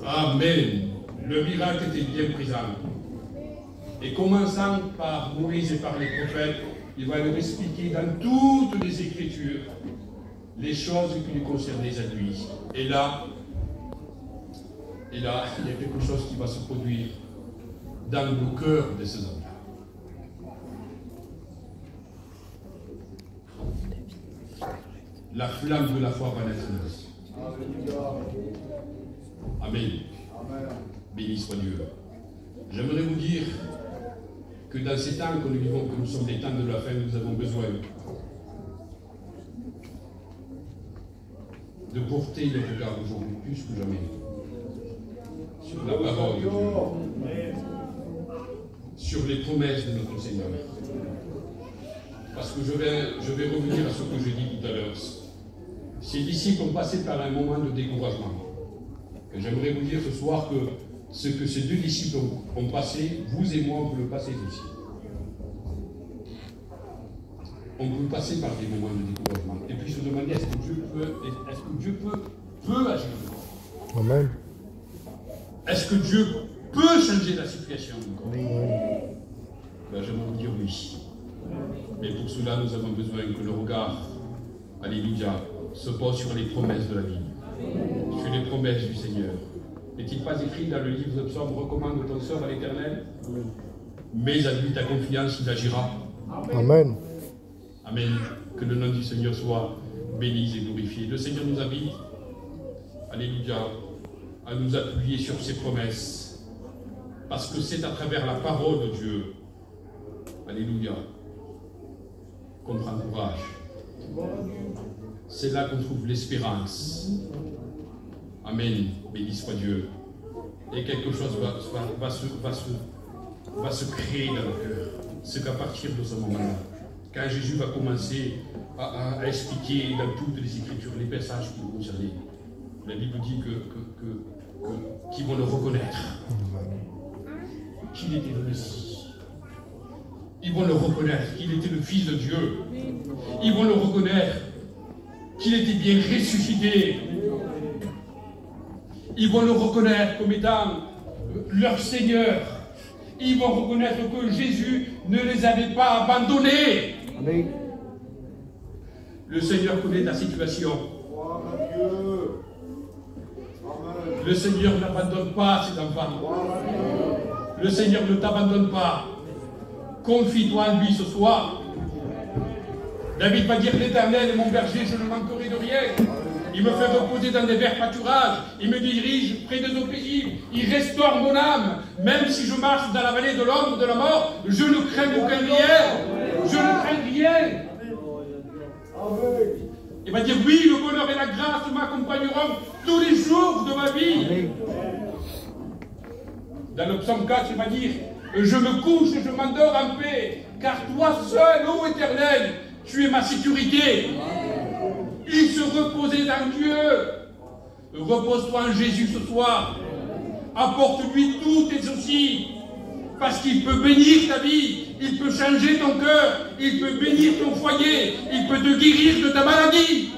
Amen. Le miracle était bien présent. Et commençant par Moïse et par les prophètes, il va leur expliquer dans toutes les Écritures les choses qui lui concernaient à lui. Et là, il y a quelque chose qui va se produire dans le cœur de ces hommes-là. La flamme de la foi va naître en eux. Amen. Béni soit Dieu. J'aimerais vous dire que dans ces temps que nous vivons, que nous sommes des temps de la fin, nous avons besoin de porter le regard aujourd'hui plus que jamais de Dieu, sur les promesses de notre Seigneur. Parce que je vais revenir à ce que j'ai dit tout à l'heure. Ces disciples ont passé par un moment de découragement. Et j'aimerais vous dire ce soir que ce que ces deux disciples ont passé, vous et moi, vous le passez aussi. On peut passer par des moments de découragement. Et puis se demander, est-ce que Dieu peut agir? Amen. Est-ce que Dieu peut changer la situation encore? Ben, j'aimerais vous dire oui. Mais pour cela, nous avons besoin que le regard, alléluia, se pose sur les promesses de la vie, sur les promesses du Seigneur. N'est-il pas écrit dans le livre de Psaumes, recommande ton sort à l'Éternel, mais à lui ta confiance, il agira. Amen. Amen. Que le nom du Seigneur soit béni et glorifié. Le Seigneur nous invite, alléluia, à nous appuyer sur ses promesses, parce que c'est à travers la parole de Dieu, alléluia, qu'on prend courage. C'est là qu'on trouve l'espérance. Amen. Béni soit Dieu. Et quelque chose va se créer dans le cœur. C'est qu'à partir de ce moment-là, quand Jésus va commencer à expliquer dans toutes les Écritures les passages qui le concernaient, la Bible dit qu'ils vont le reconnaître. Qu'il était le Messie. Ils vont le reconnaître qu'il était le Fils de Dieu. Ils vont le reconnaître qu'il était bien ressuscité. Ils vont le reconnaître comme étant leur Seigneur. Ils vont reconnaître que Jésus ne les avait pas abandonnés. Amen. Le Seigneur connaît ta situation. Le Seigneur n'abandonne pas ses enfants. Le Seigneur ne t'abandonne pas. Confie-toi en lui ce soir. David va dire, l'Éternel est mon berger, je ne manquerai de rien. Il me fait reposer dans des verts pâturages. Il me dirige près des eaux paisibles. Il restaure mon âme. Même si je marche dans la vallée de l'ombre de la mort, je ne crains aucun rien. Je ne crains rien. Il va dire, oui, le bonheur et la grâce m'accompagneront tous les jours de ma vie. Dans le psaume 4, il va dire, je me couche et je m'endors en paix, car toi seul, ô Éternel, tu es ma sécurité. Il se reposait dans Dieu. Repose-toi en Jésus ce soir. Apporte-lui tous tes soucis. Parce qu'il peut bénir ta vie. Il peut changer ton cœur. Il peut bénir ton foyer. Il peut te guérir de ta maladie.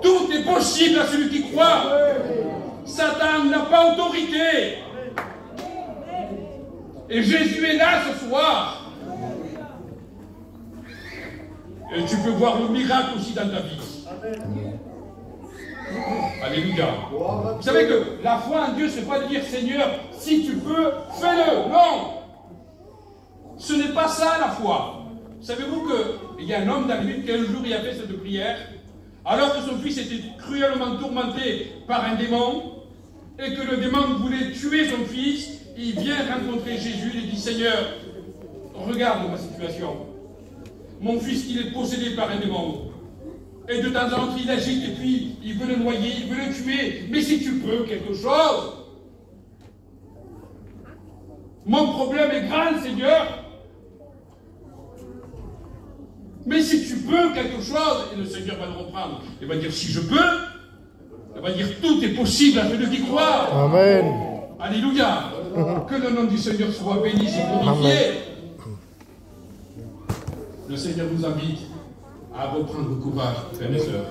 Tout est possible à celui qui croit. Satan n'a pas autorité. Et Jésus est là ce soir. Et tu peux voir le miracle aussi dans ta vie. Alléluia. Vous savez que la foi en Dieu, ce n'est pas de dire Seigneur, si tu peux, fais-le. Non. Ce n'est pas ça la foi. Savez-vous qu'il y a un homme dans la Bible qui un jour il a fait cette prière, alors que son fils était cruellement tourmenté par un démon, et que le démon voulait tuer son fils, il vient rencontrer Jésus et il dit Seigneur, regarde ma situation. Mon fils, il est possédé par un démon. Et de temps en temps, il agite et puis il veut le noyer, il veut le tuer. Mais si tu peux quelque chose, mon problème est grand, Seigneur. Mais si tu peux quelque chose, et le Seigneur va le reprendre, il va dire si je peux, il va dire tout est possible à celui qui croit. Amen. Alléluia. Que le nom du Seigneur soit béni et glorifié. Le Seigneur nous invite à reprendre courage, frères et sœurs.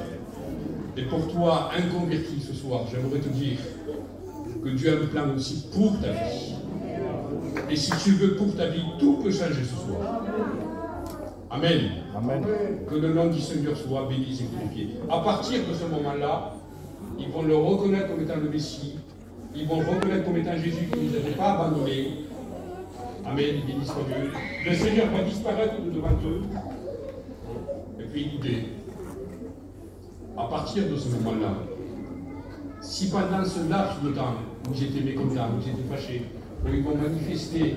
Et pour toi, inconverti ce soir, j'aimerais te dire que Dieu a un plan aussi pour ta vie. Et si tu veux pour ta vie, tout peut changer ce soir. Amen. Amen. Que le nom du Seigneur soit béni et glorifié. À partir de ce moment-là, ils vont le reconnaître comme étant le Messie. Ils vont reconnaître comme étant Jésus qui ne les avait pas abandonnés. Amen, béni soit Dieu. Le Seigneur va disparaître devant eux. Et puis écoutez, à partir de ce moment-là, si pendant ce laps de temps où j'étais mécontent, où j'étais fâché, où ils vont manifester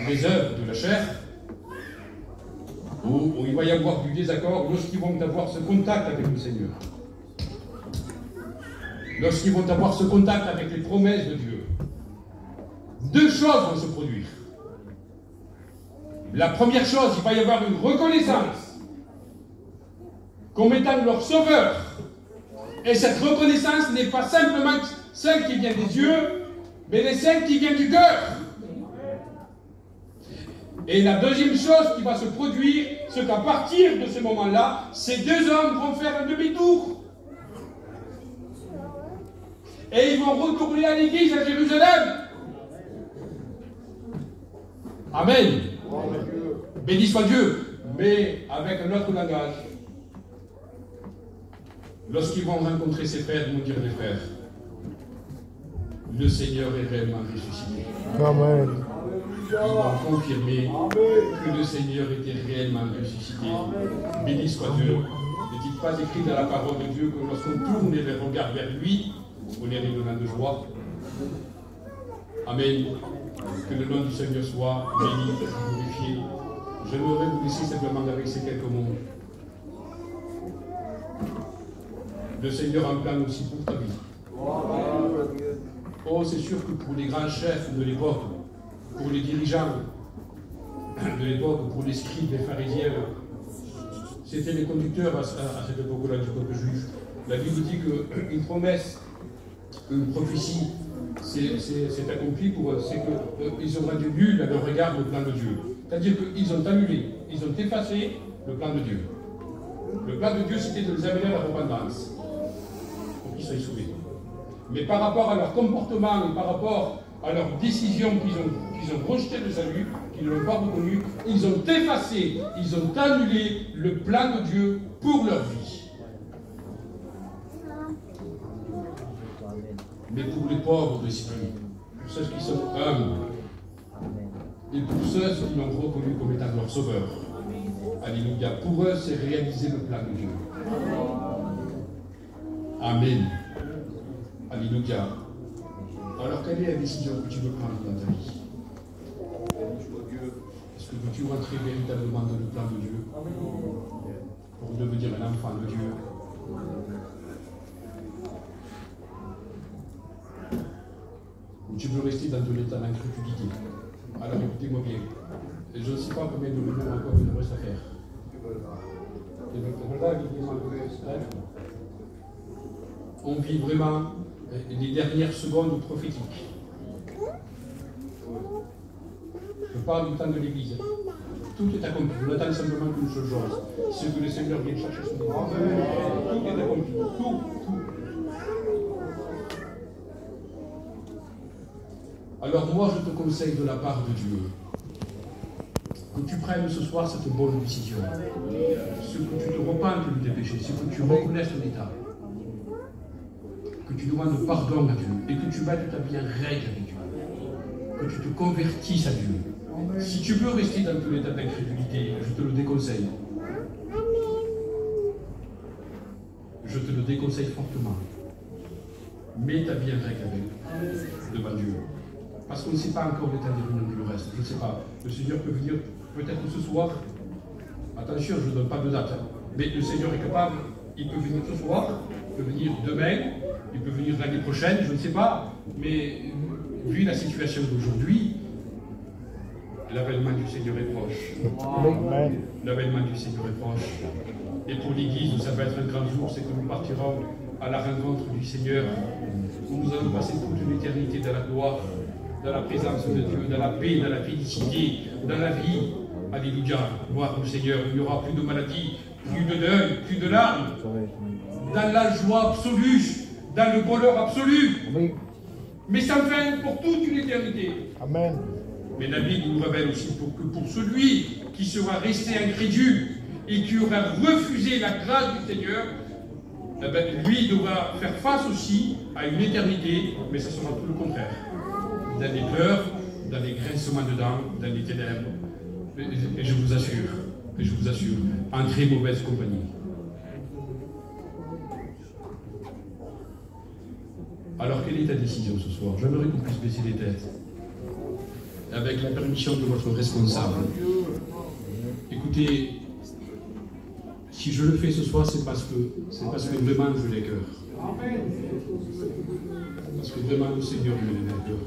les œuvres de la chair, où il va y avoir du désaccord, lorsqu'ils vont avoir ce contact avec le Seigneur, lorsqu'ils vont avoir ce contact avec les promesses de Dieu, deux choses vont se produire. La première chose, il va y avoir une reconnaissance comme étant leur sauveur. Et cette reconnaissance n'est pas simplement celle qui vient des yeux, mais celle qui vient du cœur. Et la deuxième chose qui va se produire, c'est qu'à partir de ce moment-là, ces deux hommes vont faire un demi-tour. Et ils vont retourner à l'église à Jérusalem. Amen. Béni soit Dieu. Mais avec un autre langage. Lorsqu'ils vont rencontrer ses frères, ils vont dire les frères, le Seigneur est réellement ressuscité. Amen. Ils vont confirmer que le Seigneur était réellement ressuscité. Béni soit Dieu. N'est-il pas écrit dans la parole de Dieu que lorsqu'on tourne les regards vers lui, on est redonnant de joie. Amen. Que le nom du Seigneur soit béni, glorifié. Je voudrais vous laisser simplement avec ces quelques mots. Le Seigneur a un plan aussi pour ta vie. Oh, c'est sûr que pour les grands chefs de l'époque, pour les dirigeants de l'époque, pour les scribes, les pharisiens, c'était les conducteurs à cette époque-là du peuple juif. La Bible dit qu'une promesse, une prophétie, c'est accompli pour eux. C'est qu'ils ont rendu nul à leur regard le plan de Dieu. C'est-à-dire qu'ils ont annulé, ils ont effacé le plan de Dieu. Le plan de Dieu, c'était de les amener à la repentance, pour qu'ils soient sauvés. Mais par rapport à leur comportement et par rapport à leur décision qu'ils ont rejeté le salut, qu'ils ne l'ont pas reconnu, ils ont effacé, ils ont annulé le plan de Dieu pour leur vie. Mais pour les pauvres d'esprit, pour ceux qui sont humbles, et pour ceux qui l'ont reconnu comme étant leur sauveur, alléluia, pour eux, c'est réaliser le plan de Dieu. Amen. Alléluia. Alors, quelle est la décision que tu veux prendre dans ta vie? Est-ce que veux-tu rentrer véritablement dans le plan de Dieu pour devenir un enfant de Dieu? Ou tu veux rester dans de l'état d'incrédulité? Alors écoutez-moi bien. Je ne sais pas combien de minutes encore il nous reste à faire. On vit vraiment les dernières secondes prophétiques. Je parle du temps de l'Église. Tout est accompli. On attend simplement qu'une seule chose. C'est que le Seigneur vienne chercher son Église. Tout est accompli. Tout. Alors moi, je te conseille de la part de Dieu que tu prennes ce soir cette bonne décision. Ce que tu te repentes de tes péchés, ce que tu reconnaisses ton état. Que tu demandes pardon à Dieu et que tu mettes ta vie en règle avec Dieu. Que tu te convertisses à Dieu. Si tu veux rester dans ton état d'incrédulité, je te le déconseille. Je te le déconseille fortement. Mets ta vie en règle devant Dieu. Parce qu'on ne sait pas encore l'état des ruines du reste. Je ne sais pas. Le Seigneur peut venir peut-être ce soir. Attention, je ne donne pas de date. Mais le Seigneur est capable. Il peut venir ce soir. Il peut venir demain. Il peut venir l'année prochaine. Je ne sais pas. Mais vu la situation d'aujourd'hui, l'avènement du Seigneur est proche. L'avènement du Seigneur est proche. Et pour l'Église, ça va être un grand jour. C'est que nous partirons à la rencontre du Seigneur. Où nous allons passer toute une éternité dans la gloire, dans la présence de Dieu, dans la paix, dans la félicité, dans la vie. Alléluia, gloire au Seigneur. Il n'y aura plus de maladie, plus de deuil, plus de larmes. Dans la joie absolue, dans le bonheur absolu. Mais sans fin pour toute une éternité. Amen. Mais la Bible nous révèle aussi que pour celui qui sera resté incrédule et qui aura refusé la grâce du Seigneur, eh ben, lui devra faire face aussi à une éternité, mais ça sera tout le contraire. Dans les pleurs, dans les grincements de dents, dans les ténèbres. Et je vous assure, en très mauvaise compagnie. Alors, quelle est ta décision ce soir? J'aimerais qu'on puisse baisser les têtes. Avec la permission de votre responsable. Écoutez, Si je le fais ce soir, c'est parce que vraiment je l'ai cœur. Parce que vraiment le Seigneur me l'a à cœur.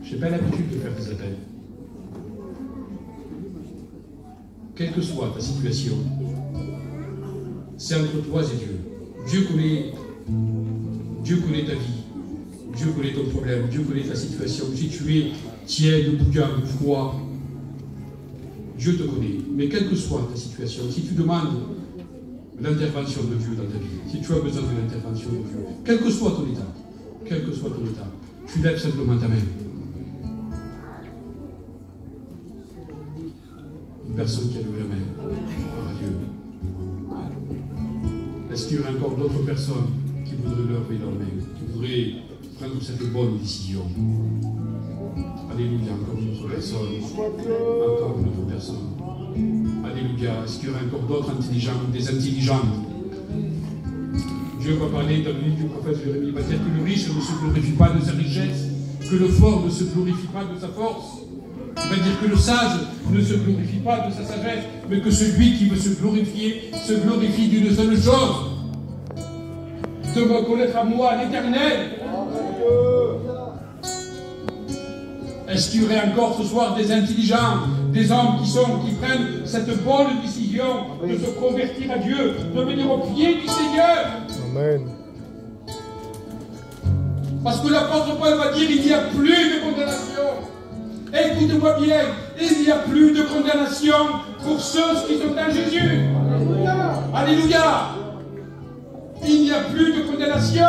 Je n'ai pas l'habitude de faire des appels. Quelle que soit ta situation, c'est entre toi et Dieu. Dieu connaît ta vie. Dieu connaît ton problème. Dieu connaît ta situation. Si tu es tiède, bouillant, froid, Dieu te connaît. Mais quelle que soit ta situation, si tu demandes l'intervention de Dieu dans ta vie, si tu as besoin de l'intervention de Dieu, quel que soit ton état, tu lèves simplement ta main. Une personne qui a levé la main. Oh Dieu. Est-ce qu'il y aurait encore d'autres personnes qui voudraient lever leur main, qui voudraient prendre cette bonne décision? Alléluia, encore une autre personne. Encore une autre personne. Alléluia. Est-ce qu'il y aurait encore d'autres intelligents ou des intelligentes? Dieu va parler dans le livre du prophète Jérémie. Il va dire que le riche ne se glorifie pas de sa richesse, que le fort ne se glorifie pas de sa force. Il va dire que le sage ne se glorifie pas de sa sagesse, mais que celui qui veut se glorifie d'une seule chose, de me connaître à moi, l'Éternel. Est-ce qu'il y aurait encore ce soir des intelligents, des hommes qui prennent cette bonne décision de se convertir à Dieu, de venir au pied du Seigneur? Amen. Parce que l'apôtre Paul va dire, il n'y a plus de condamnation. Écoute-moi bien, il n'y a plus de condamnation pour ceux qui sont en Jésus. Alléluia. Alléluia. Il n'y a plus de condamnation.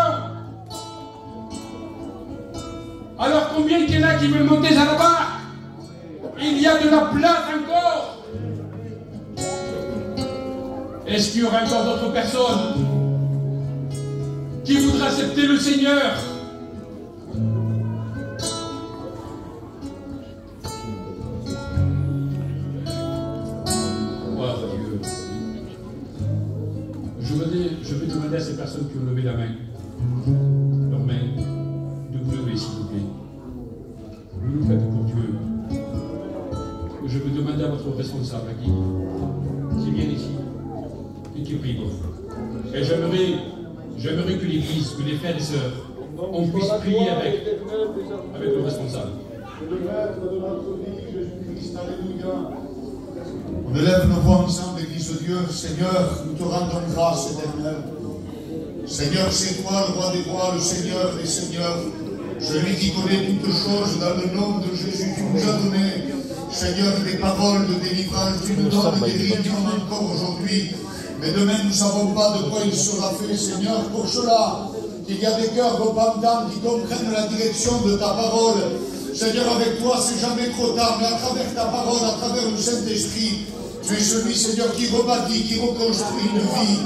Alors combien il y en a qui veulent monter à la barre? Il y a de la place encore. Est-ce qu'il y aura encore d'autres personnes qui voudraient accepter le Seigneur? Je vais demander à ces personnes qui ont levé la main, leur main, de vous lever s'il vous plaît. Vous le faites pour Dieu. Je vais demander à votre responsable qui vient ici et qui prie pour vous. Et j'aimerais que l'Église, que les frères et sœurs, on puisse prier avec le responsable. On élève nos voix ensemble, Église de Dieu. Seigneur, nous te rendons grâce éternelle. Seigneur, c'est toi le roi des rois, le Seigneur des seigneurs. Celui qui connaît toutes choses dans le nom de Jésus. Tu nous as donné, Seigneur, des paroles de délivrance. Tu nous donnes des guérisons encore aujourd'hui. Mais demain, nous ne savons pas de quoi il sera fait, Seigneur. Pour cela, qu'il y a des cœurs repentants qui comprennent la direction de ta parole. Seigneur, avec toi, c'est jamais trop tard, mais à travers ta parole, à travers le Saint-Esprit, tu es celui, Seigneur, qui rebâtit, qui reconstruit une vie.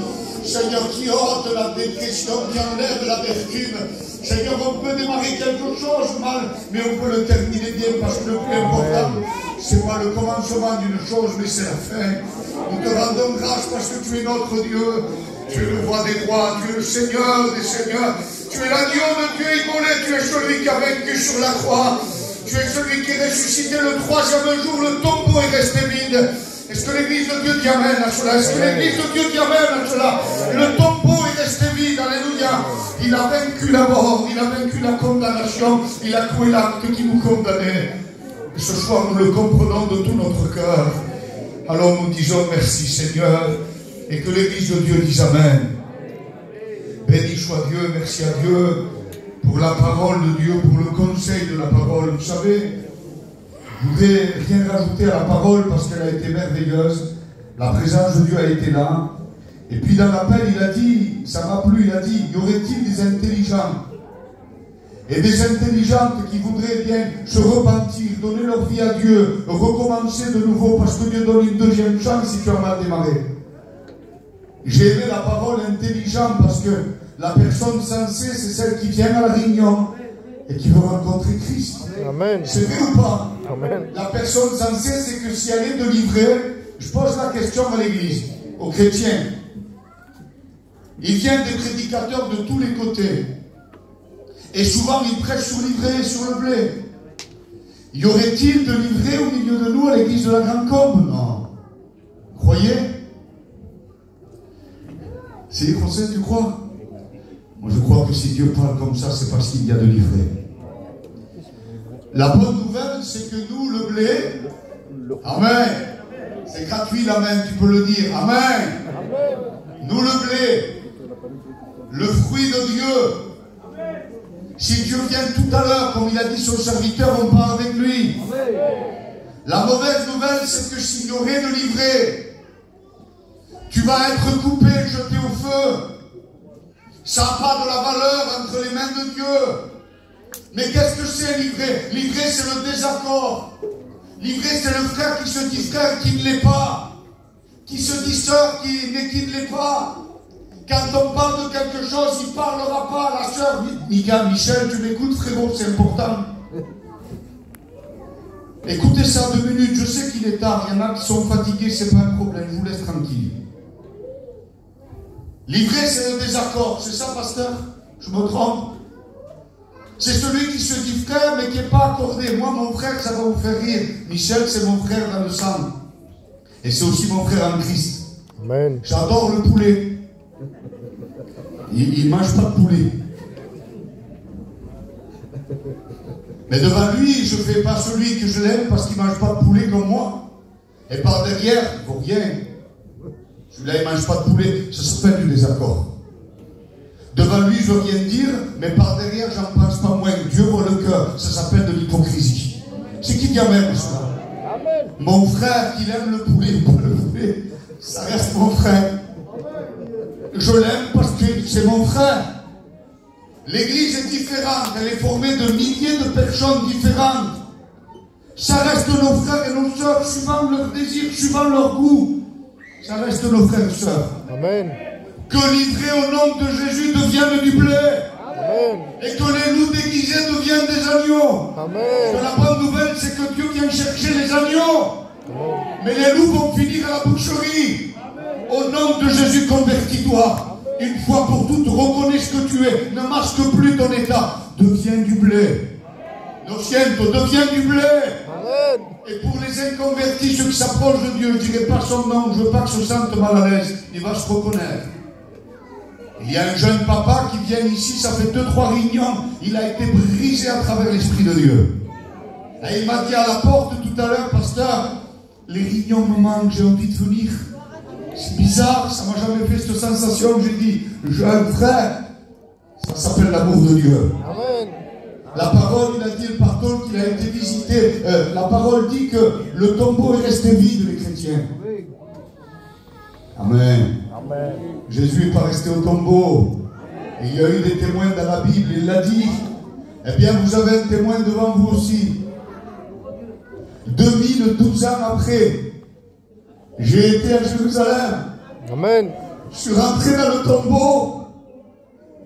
Seigneur, qui ôte la dépression, qui enlève l'amertume. Seigneur, on peut démarrer quelque chose mal, mais on peut le terminer bien, parce que le plus important, c'est pas le commencement d'une chose, mais c'est la fin. Nous te rendons grâce parce que tu es notre Dieu. Tu es le roi des rois, tu es le Seigneur des seigneurs. Tu es l'agneau de Dieu immolé, tu es celui qui a vaincu sur la croix. Tu es celui qui est ressuscité le troisième jour, le tombeau est resté vide. Est-ce que l'Église de Dieu dit amen à cela? Est-ce que l'Église de Dieu dit amen à cela? Le tombeau est resté vide, alléluia. Il a vaincu la mort, il a vaincu la condamnation, il a cloué l'acte qui nous condamnait. Et ce soir, nous le comprenons de tout notre cœur. Alors nous disons merci Seigneur, et que l'Église de Dieu dise amen. Béni soit Dieu, merci à Dieu pour la parole de Dieu, pour le conseil de la parole. Vous savez, je ne voudrais rien rajouter à la parole parce qu'elle a été merveilleuse. La présence de Dieu a été là. Et puis dans l'appel, il a dit, ça m'a plu, il a dit, y aurait-il des intelligents et des intelligentes qui voudraient bien se repentir, donner leur vie à Dieu, recommencer de nouveau parce que Dieu donne une deuxième chance si tu as mal démarré. J'ai aimé la parole intelligente parce que la personne sensée, c'est celle qui vient à la réunion et qui veut rencontrer Christ. Amen. C'est vrai ou pas? Amen. La personne sensée, c'est que si elle est délivrée, je pose la question à l'Église, aux chrétiens. Il vient des prédicateurs de tous les côtés. Et souvent, ils prêchent sur l'ivraie et sur le blé. Y aurait-il de l'ivraie au milieu de nous à l'église de la Grande Combe? Non. Croyez? C'est José, tu crois? Moi, je crois que si Dieu parle comme ça, c'est parce qu'il y a de livré. La bonne nouvelle, c'est que nous, le blé, amen, c'est gratuit l'amen, tu peux le dire, amen. Nous, le blé, le fruit de Dieu. Si Dieu vient tout à l'heure, comme il a dit son serviteur, on part avec lui. La mauvaise nouvelle, c'est que s'il y aurait de livré, tu vas être coupé, jeté au feu. Ça n'a pas de la valeur entre les mains de Dieu. Mais qu'est-ce que c'est livré? Livré, c'est le désaccord. Livré, c'est le frère qui se dit frère qui ne l'est pas. Qui se dit sœur mais qui ne l'est pas. Quand on parle de quelque chose, il ne parlera pas. La sœur, Michel, tu m'écoutes, frérot, c'est important. Écoutez ça 2 minutes, je sais qu'il est tard, il y en a qui sont fatigués, c'est pas un problème, je vous laisse tranquille. Livré, c'est le désaccord, c'est ça, pasteur? Je me trompe? C'est celui qui se dit frère, mais qui n'est pas accordé. Moi, mon frère, ça va vous faire rire. Michel, c'est mon frère dans le sang. Et c'est aussi mon frère en Christ. Amen. J'adore le poulet. Il ne mange pas de poulet. Mais devant lui, je ne fais pas celui que je l'aime parce qu'il ne mange pas de poulet comme moi. Et par derrière, il ne vaut rien. Celui-là, il ne mange pas de poulet. Ça s'appelle du désaccord. Devant lui, je ne veux rien dire, mais par derrière, j'en pense pas moins. Dieu voit le cœur. Ça s'appelle de l'hypocrisie. C'est qui quand même ça? Mon frère, qu'il aime le poulet ou pas le poulet, ça reste mon frère. Je l'aime parce que c'est mon frère. L'église est différente. Elle est formée de milliers de personnes différentes. Ça reste nos frères et nos sœurs, suivant leur désir, suivant leur goût. Ça reste nos frères et sœurs. Amen. Que livrés au nom de Jésus deviennent du blé. Amen. Et que les loups déguisés deviennent des agneaux. Amen. Que la bonne nouvelle, c'est que Dieu vient chercher les agneaux. Mais les loups vont finir à la boucherie. Au nom de Jésus, convertis-toi. Une fois pour toutes, reconnais ce que tu es. Ne masque plus ton état. Deviens du blé. Lo siento, deviens du blé. Amen. Et pour les inconvertis, ceux qui s'approchent de Dieu, je ne dirai pas son nom, je ne veux pas que se sente mal à l'aise. Il va se reconnaître. Il y a un jeune papa qui vient ici, ça fait 2-3 réunions, il a été brisé à travers l'Esprit de Dieu. Et il m'a dit à la porte tout à l'heure, pasteur, les réunions me manquent, j'ai envie de venir. C'est bizarre, ça m'a jamais fait cette sensation. J'ai dit, j'ai un frère, ça s'appelle l'amour de Dieu. Amen. La parole, il a dit le pardon qu'il a été visité. La parole dit que le tombeau est resté vide, les chrétiens. Amen. Amen. Jésus n'est pas resté au tombeau. Il y a eu des témoins dans la Bible, il l'a dit. Eh bien, vous avez un témoin devant vous aussi. 2012 ans après, j'ai été à Jérusalem. Amen. Je suis rentré dans le tombeau.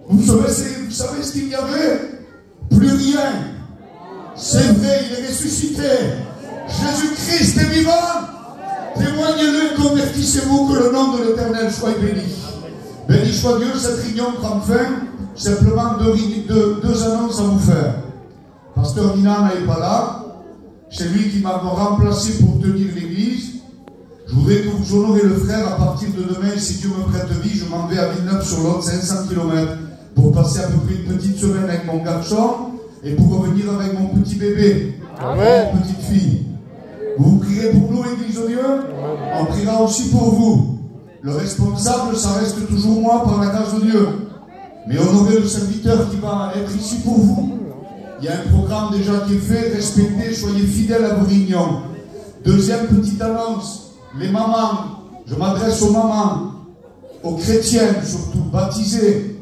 Vous savez ce qu'il y avait? Plus rien. C'est vrai, il est ressuscité. Jésus-Christ est vivant. Témoignez-le, convertissez-vous, que le nom de l'Éternel soit béni. Béni soit Dieu, cette réunion prend fin. Simplement deux annonces à vous faire. Pasteur Nina n'est pas là. C'est lui qui m'a remplacé pour tenir l'église. Je voudrais que vous honorez le frère à partir de demain. Si Dieu me prête vie, je m'en vais à Villeneuve-sur-Lot, 500 km, pour passer à peu près une petite semaine avec mon garçon et pour revenir avec mon petit bébé, Amen. ma petite fille. Vous prierez pour nous, Église de Dieu. On priera aussi pour vous. Le responsable, ça reste toujours moi par la grâce de Dieu. Mais honorez le serviteur qui va être ici pour vous. Il y a un programme déjà qui est fait. Respectez, soyez fidèles à vos réunions. Deuxième petite annonce. Les mamans, je m'adresse aux mamans, aux chrétiennes surtout, baptisées.